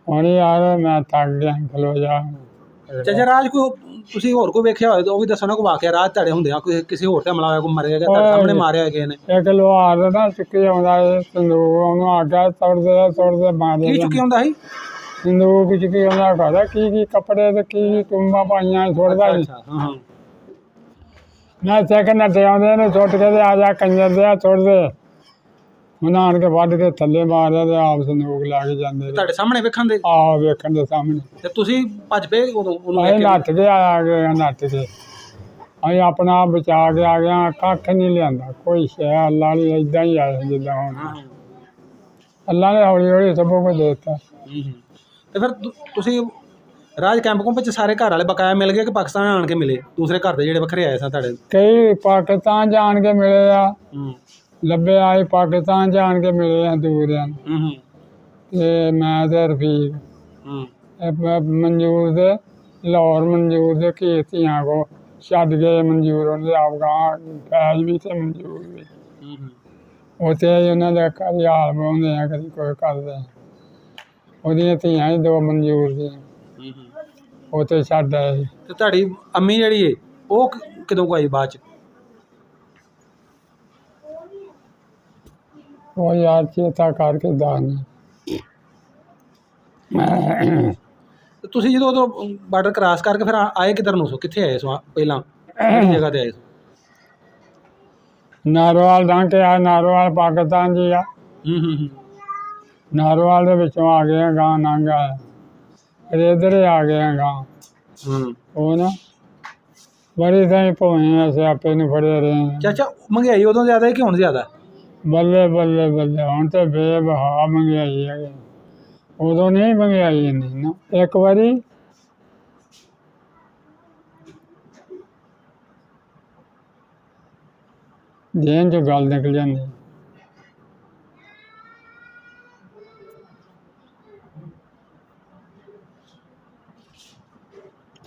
ਹੁਣ ਯਾਰ ਮੈਂ ਥੱਕ ਗਿਆ, ਖਲੋ ਜਾ। ਚਾਚਾ ਰਾਜ ਕੋਈ ਤੁਸੀਂ ਹੋਰ ਕੋਈ ਵੇਖਿਆ ਹੋਏ ਤਾਂ ਉਹ ਵੀ ਦੱਸੋ ਨਾ, ਕੋਈ ਵਾਕਿਆ ਰਾਜ ਤੁਹਾਡੇ ਹੁੰਦਿਆਂ ਕੋਈ ਕਿਸੇ ਹੋਰ ਤੇ ਹਮਲਾ ਹੋਇਆ, ਕੋਈ ਮਰਿਆ ਗਿਆ ਤੁਹਾਡੇ ਸਾਹਮਣੇ, ਮਾਰਿਆ ਗਏ ਨੇ? ਇੱਕ ਲੋਹਾਰ ਦਾ ਚੁੱਕੀ ਆਉਂਦਾ ਸੰਦੂਕ, ਉਹਨੂੰ ਆਗਿਆ ਸੁੱਟਦੇ ਮਾਰਿਆ। ਕੀ ਚੁੱਕੀ ਆਉਂਦਾ ਸੀ? ਸੰਦੂਕ ਚੁੱਕੀ ਆਉਂਦਾ, ਖਾਦਾ ਕੀ ਕੱਪੜੇ ਤੇ ਕੀ ਟੁੰਬਾਂ ਪਾਈਆਂ ਸੁੱਟਦਾ ਸੀ। ਮੈਂ ਸਿੱਖ ਨੱਠੇ ਆਉਂਦੇ ਨੇ, ਸੁੱਟ ਕੇ ਤੇ ਆ ਜਾ ਕੰਜਰ ਦੇ ਸੁੱਟਦੇ, ਉਹਨਾਂ ਆਣ ਕੇ ਵੱਢ ਕੇ ਥੱਲੇ ਮਾਰਿਆ ਤੇ ਆਪ ਸੰਦੂਕ ਲਾ ਕੇ ਜਾਂਦੇ। ਤੁਹਾਡੇ ਸਾਹਮਣੇ ਵੇਖਣ ਦੇ? ਆਹੋ ਵੇਖਣ ਦੇ ਸਾਹਮਣੇ। ਤੇ ਤੁਸੀਂ ਭੱਜ ਪਏ ਉਦੋਂ? ਅਸੀਂ ਨੱਠ ਕੇ ਆ ਗਏ, ਨੱਠ ਕੇ ਅਸੀਂ ਆਪਣਾ ਆਪ ਬਚਾ ਕੇ ਆ ਗਏ। ਕੱਖ ਨਹੀਂ ਲਿਆਂਦਾ, ਕੋਈ ਸ਼ੈ, ਅੱਲਾ ਨੇ ਏਦਾਂ ਹੀ ਆਇਆ ਜਿੱਦਾਂ ਹੁਣ ਅੱਲਾ ਨੇ ਹੌਲੀ ਹੌਲੀ ਸਭ ਕੁਝ ਦੇ ਦਿੱਤਾ। ਤੇ ਫਿਰ ਤੁਸੀਂ ਰਾਜ ਕੈਂਪ ਕੋਂ ਵਿੱਚ ਸਾਰੇ ਘਰ ਵਾਲੇ ਬਕਾਇਆ ਮਿਲ ਗਏ ਕਿ ਪਾਕਿਸਤਾਨ ਆਣ ਕੇ ਮਿਲੇ? ਦੂਸਰੇ ਘਰ ਦੇ ਜਿਹੜੇ ਵੱਖਰੇ ਆਏ ਸਨ ਤੁਹਾਡੇ? ਕਈ ਪਾਕਿਸਤਾਨ ਜਾਣ ਕੇ ਮਿਲੇ ਆ, ਲੱਭੇ ਆਏ ਪਾਕਿਸਤਾਨ ਜਾਣ ਕੇ ਮਿਲੇ ਆ ਦੂਰ ਆ। ਤੇ ਮੈਂ ਤੇ ਰਫੀਕ ਮਨਜ਼ੂਰ ਦੇ ਲਾਹੌਰ ਮਨਜ਼ੂਰ ਦੇ ਕੀ ਧੀਆਂ ਕੋ ਛੱਡ ਗਏ ਮਨਜ਼ੂਰ ਉਹਦੇ ਅਫਗਾਨ ਫੈਜ਼ ਵੀ ਤੇ ਮਨਜ਼ੂਰ ਵੀ ਉੱਥੇ ਉਹਨਾਂ ਦਾ ਕਦੀ ਹਾਲ ਬਣਾਉਂਦੇ ਆ ਕਦੀ ਕੋਈ ਕਰਦੇ ਆ ਉਹਦੀਆਂ ਧੀਆਂ ਹੀ 2 ਮਨਜ਼ੂਰ ਦੀਆਂ ਉੱਥੇ ਛੱਡ ਆਏ। ਤੇ ਤੁਹਾਡੀ ਅੰਮੀ ਜਿਹੜੀ ਏ ਉਹ ਕਦੋਂ ਕੋ ਆਈ ਬਾਅਦ ਚ? ਉਹ ਯਾਰ ਚੇਤਾ ਕਰਕੇ ਦਾਨ ਤੇ ਤੁਸੀਂ ਜਦੋਂ ਉਦੋਂ ਬਾਰਡਰ ਕ੍ਰਾਸ ਕਰਕੇ ਫਿਰ ਆਏ ਕਿੱਧਰ ਨੂੰ ਸੋ? ਕਿੱਥੇ ਆਏ ਸੋ ਪਹਿਲਾਂ ਕਿਹੜੀ ਜਗ੍ਹਾ ਤੇ ਆਏ ਸੋ? ਨਾਰੋਵਾਲ ਲੰਘ ਕੇ ਆ ਨਾਰੋਵਾਲ ਪਾਕਿਸਤਾਨ ਜੀ ਆ ਨਾਰੋਵਾਲ ਦੇ ਵਿੱਚੋਂ ਆ ਗਏ ਗਾਂ ਨੰਗਾ ਫਿਰ ਇੱਧਰ ਹੀ ਆ ਗਏ ਗਾਂ ਉਹ ਨਾ ਬੜੀ ਥਾਈਂ ਭੋਏ ਅਸੀਂ ਆਪੇ ਨੂੰ ਫੜੇ ਰਹੇ। ਚਾਚਾ ਮਹਿੰਗਾਈ ਉਦੋਂ ਜ਼ਿਆਦਾ ਹੈ ਕਿ ਹੁਣ ਜ਼ਿਆਦਾ? ਬੱਲੇ ਬੱਲੇ ਬੱਲੇ ਹੁਣ ਤੇ ਬੇਬਹਾ ਮਹਿੰਗਾਈ ਹੈ ਉਦੋਂ ਨਹੀਂ ਮਹਿੰਗਾਈ ਇੰਨੀ ਨਾ। ਇੱਕ ਵਾਰੀ ਜੇਨ ਚੋਂ ਗੱਲ ਨਿਕਲ ਜਾਂਦੀ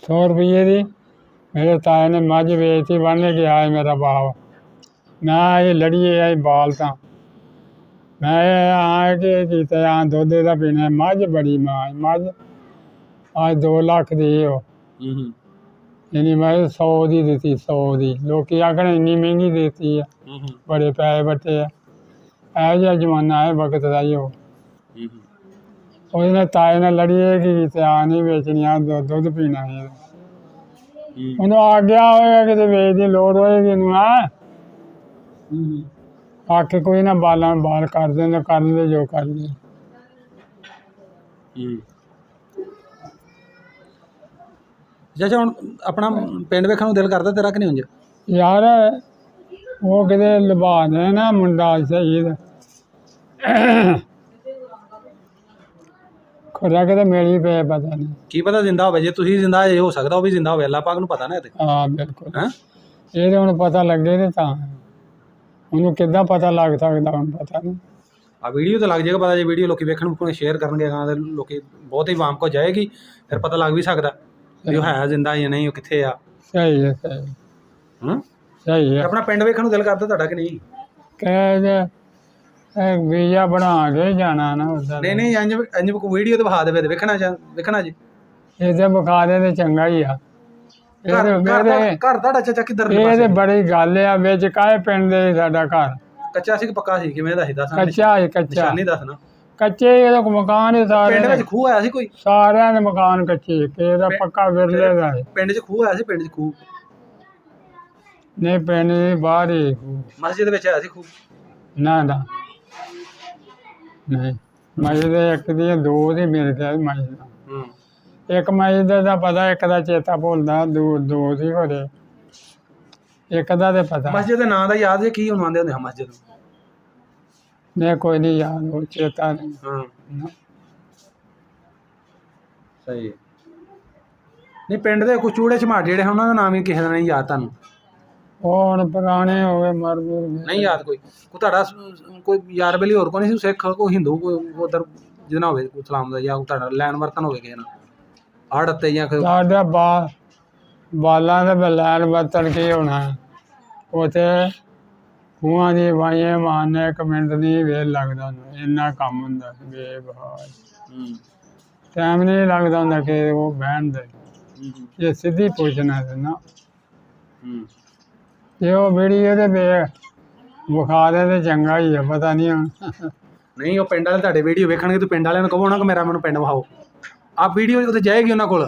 100 ਰੁਪਏ ਦੀ ਮੇਰੇ ਤਾਏ ਨੇ ਮੱਝ ਵੇਚਤੀ ਬੰਨ ਕੇ ਆਏ ਮੇਰਾ ਬਾਪ ਮੈਂ ਇਹ ਲੜੀਏ ਆਈ ਬਾਲ ਤਾਂ ਮੈਂ ਆ ਕੇ ਕੀਤਾ ਆ ਦੁੱਧ ਦਾ ਪੀਣਾ ਮੱਝ ਬੜੀ ਮੱਝ ਅੱਜ 2 ਲੱਖ ਦੀ ਉਹ ਯਾਨੀ ਮੈਂ 100 ਦੀ ਦਿੱਤੀ 100 ਦੀ ਲੋਕੀ ਆਖਣ ਇੰਨੀ ਮਹਿੰਗੀ ਦਿੱਤੀ ਆ ਬੜੇ ਪੈਸੇ ਬੱਟੇ ਆ ਇਹੋ ਜਿਹਾ ਜ਼ਮਾਨਾ ਹੈ ਵਕਤ ਦਾ ਹੀ ਉਹ ਉਹਦੇ ਨਾਲ ਤਾਏ ਨਾਲ ਲੜੀਏ ਕਿ ਆ ਨਹੀਂ ਵੇਚਣੀਆਂ ਦੁੱਧ ਪੀਣਾ ਹੈ ਉਹਨੂੰ ਆ ਗਿਆ ਹੋਏਗਾ ਕਿਤੇ ਵੇਚ ਦੀ ਲੋੜ ਹੋਏਗੀ ਇਹਨੂੰ ਆ ਕੇ ਕੋਈ ਨਾ ਬਾਲਾਂ ਬਾਲ ਕਰ ਦਿੰਦੇ ਕਰ ਲੈਂਦੇ ਜੋ ਕਰਦੇ। ਚਾਚਾ ਹੁਣ ਆਪਣਾ ਪਿੰਡ ਵੇਖਣ ਨੂੰ ਦਿਲ ਕਰਦਾ ਤੇਰਾ ਕਿ ਨਹੀਂ ਉਂਝ? ਯਾਰ ਉਹ ਕਿਤੇ ਲਵਾ ਦੇ ਨਾ ਮੁੰਡਾ ਸ਼ਹੀਦ ਖੁਦਾ ਕਿਤੇ ਮੇਰੀ ਪਏ ਪਤਾ ਨਹੀਂ ਕੀ ਪਤਾ ਜ਼ਿੰਦਾ ਹੋਵੇ, ਜੇ ਤੁਸੀਂ ਜ਼ਿੰਦਾ ਇਹ ਹੋ ਸਕਦਾ ਉਹ ਵੀ ਜ਼ਿੰਦਾ ਹੋਵੇ, ਅੱਲਾ ਪਾਕ ਨੂੰ ਪਤਾ ਨਾ ਇਹਦੇ। ਹਾਂ ਬਿਲਕੁਲ ਇਹ ਤਾਂ ਹੁਣ ਪਤਾ ਲੱਗੇ ਤੇ ਤਾਂ ਉਹਨੂੰ ਕਿੱਦਾਂ ਪਤਾ ਲੱਗ ਸਕਦਾ ਹੁਣ ਪਤਾ ਨਹੀਂ। ਆ ਵੀਡੀਓ ਤਾਂ ਲੱਗ ਜਾਏਗਾ ਪਤਾ, ਜੇ ਵੀਡੀਓ ਲੋਕੀ ਵੇਖਣ ਨੂੰ ਸ਼ੇਅਰ ਕਰਨਗੇ ਗਾਂ ਦੇ ਲੋਕੀ ਬਹੁਤ ਹੀ ਆਵਾਮ ਕੋ ਜਾਏਗੀ ਫਿਰ ਪਤਾ ਲੱਗ ਵੀ ਸਕਦਾ ਵੀ ਉਹ ਹੈ ਜ਼ਿੰਦਾ ਜਾਂ ਨਹੀਂ, ਉਹ ਕਿੱਥੇ ਆ। ਸਹੀ ਹੈ ਸਹੀ ਸਹੀ ਹੈ। ਆਪਣਾ ਪਿੰਡ ਵੇਖਣ ਨੂੰ ਦਿਲ ਕਰਦਾ ਤੁਹਾਡਾ ਕਿ ਨਹੀਂ? ਕਹਿ ਵੀਜ਼ਾ ਬਣਾ ਕੇ ਜਾਣਾ ਨਾ ਉੱਧਰ। ਨਹੀਂ ਇੰਜ ਕੋਈ ਵੀਡੀਓ ਤੇ ਵਿਖਾ ਦੇਵੇ ਵੇਖਣਾ ਜੀ ਇਹਦੇ ਵਿਖਾ ਦੇ ਤੇ ਚੰਗਾ ਹੀ ਆ। ਘਰ ਤੁਹਾਡਾ ਚਾਚਾ ਕਿੱਧਰ? ਇਹ ਤੇ ਬੜੀ ਗੱਲ ਆ ਵਿੱਚ ਕਾਹੇ ਪਿੰਡ ਦੇ ਸਾਡਾ ਘਰ ਕੱਚਾ ਸੀ ਕਿ ਪੱਕਾ ਸੀ? ਕਿਵੇਂ ਦਾ ਸੀ ਦੱਸ? ਕੱਚਾ ਹੀ ਕੱਚਾ ਨਿਸ਼ਾਨੀ ਦੱਸਣਾ। ਕੱਚੇ ਇਹਦਾ ਮਕਾਨ ਹੀ ਸਾਰੇ ਪਿੰਡ ਵਿੱਚ ਖੂਹ ਆਇਆ ਸੀ ਕੋਈ? ਸਾਰਿਆਂ ਦੇ ਮਕਾਨ ਕੱਚੇ ਕਿਸੇ ਦਾ ਪੱਕਾ ਵਿਰਲੇ ਦਾ ਹੈ। ਪਿੰਡ 'ਚ ਖੂਹ ਆਇਆ ਸੀ? ਪਿੰਡ 'ਚ ਖੂਹ ਨਹੀਂ ਪਿੰਡ ਦੇ ਬਾਹਰ ਹੀ ਮਸਜਿਦ ਵਿੱਚ ਆਇਆ ਸੀ ਖੂਹ? ਨਾ ਨਹੀਂ ਮਸਜਿਦ ਇੱਕ ਦੀ 2 ਦੀ ਮੇਰੇ ਖਿਆਲ ਮਸਜਿਦ ਇੱਕ ਮਸਜਿਦ ਦਾ ਪਤਾ ਇੱਕ ਦਾ ਚੇਤਾ ਭੁੱਲਦਾ 2 ਸੀ ਹੋਰੇ ਇੱਕ ਦਾ ਤੇ ਪਤਾ। ਮਸਜਿਦ ਦੇ ਨਾਂ ਦਾ ਯਾਦ ਹੈ ਕੀ ਉਹਨੂੰ ਆਂਦੇ ਹੁੰਦੇ ਆ ਮਸਜਿਦ ਨੂੰ? ਨਹੀਂ ਕੋਈ ਨਹੀਂ ਯਾਦ ਉਹ ਚੇਤਾ ਨਹੀਂ। ਸਹੀ ਹੈ। ਨਹੀਂ ਪਿੰਡ ਦੇ ਕੁਝ ਚੂੜੇ ਝਮਾਟ ਜਿਹੜੇ ਉਹਨਾਂ ਦਾ ਨਾਮ ਹੀ ਕਿਸੇ ਦਾ ਨਹੀਂ ਯਾਦ ਤੁਹਾਨੂੰ? ਉਹ ਹੁਣ ਪੁਰਾਣੇ ਹੋ ਗਏ ਮਰ ਗਏ ਨਹੀਂ ਯਾਦ ਕੋਈ ਤੁਹਾਡਾ ਕੋਈ ਯਾਰ ਬੇਲੀ ਹੋਰ ਕੋਈ ਨਹੀਂ ਸੀ? ਸਿੱਖ ਕੋਈ ਹਿੰਦੂ ਕੋਈ ਉਧਰ ਜਿਹਦਾ ਹੋਵੇ ਕੋਈ ਇਸਲਾਮ ਦਾ ਜਾਂ ਤੁਹਾਡਾ ਲੈਣ ਵਰਤਨ ਹੋਵੇ ਕਿਸੇ ਨਾਲ ਆੜ ਅਤੇ ਜਾਂ ਸਾਡਾ ਬਾਲਾਂ ਦੇ ਲੈਣ ਵਰਤਨ ਕੀ ਹੋਣਾ ਉੱਥੇ ਖੂਹਾਂ ਦੀ ਵਾਈਆਂ ਮਾਰਨੇ 1 ਮਿੰਟ ਨਹੀਂ ਵੇਲ ਲੱਗਦਾ ਇੰਨਾ ਕੰਮ ਹੁੰਦਾ ਬੇਬਹਾਰ ਟਾਈਮ ਨਹੀਂ ਲੱਗਦਾ ਹੁੰਦਾ ਕਿ ਉਹ ਬਹਿਣ ਦੇ ਇਹ ਸਿੱਧੀ ਪੁੱਛਣਾ ਸੀ ਨਾ ਜੇ ਉਹ ਵੀਡੀਓ ਤੇ ਵਿਖਾ ਦੇ ਤੇ ਚੰਗਾ ਹੀ ਆ ਪਤਾ ਨਹੀਂ ਹੁਣ। ਨਹੀਂ ਉਹ ਪਿੰਡ ਵਾਲੇ ਤੁਹਾਡੇ ਵੀਡੀਓ ਵੇਖਣਗੇ ਤੇ ਪਿੰਡ ਵਾਲਿਆਂ ਨੂੰ ਕਹੋ ਨਾ ਕਿ ਮੈਨੂੰ ਪਿੰਡ ਵਿਖਾਓ। ਆਹ ਵੀਡੀਓ ਉੱਥੇ ਜਾਏਗੀ ਉਹਨਾਂ ਕੋਲ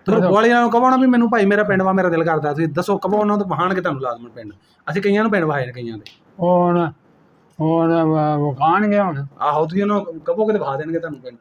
ਤੁਹਾਨੂੰ ਵਾਲਿਆਂ ਨੂੰ ਕਹੋ ਨਾ ਵੀ ਮੈਨੂੰ ਭਾਈ ਮੇਰਾ ਪਿੰਡ ਵਾ ਮੇਰਾ ਦਿਲ ਕਰਦਾ ਤੁਸੀਂ ਦੱਸੋ ਕਹੋ ਉਹਨਾਂ ਤੋਂ ਵਹਾਣਗੇ ਤੁਹਾਨੂੰ ਲਾਜ਼ਮਨ ਪਿੰਡ। ਅਸੀਂ ਕਈਆਂ ਨੂੰ ਪਿੰਡ ਵਹਾਏ ਨੇ ਕਈਆਂ ਦੇ ਹੁਣ ਵਿਖਾਣਗੇ ਹੁਣ। ਆਹੋ ਤੁਸੀਂ ਉਹਨੂੰ ਕਹੋ ਕਿ ਵਿਖਾ ਦੇਣਗੇ ਤੁਹਾਨੂੰ ਪਿੰਡ।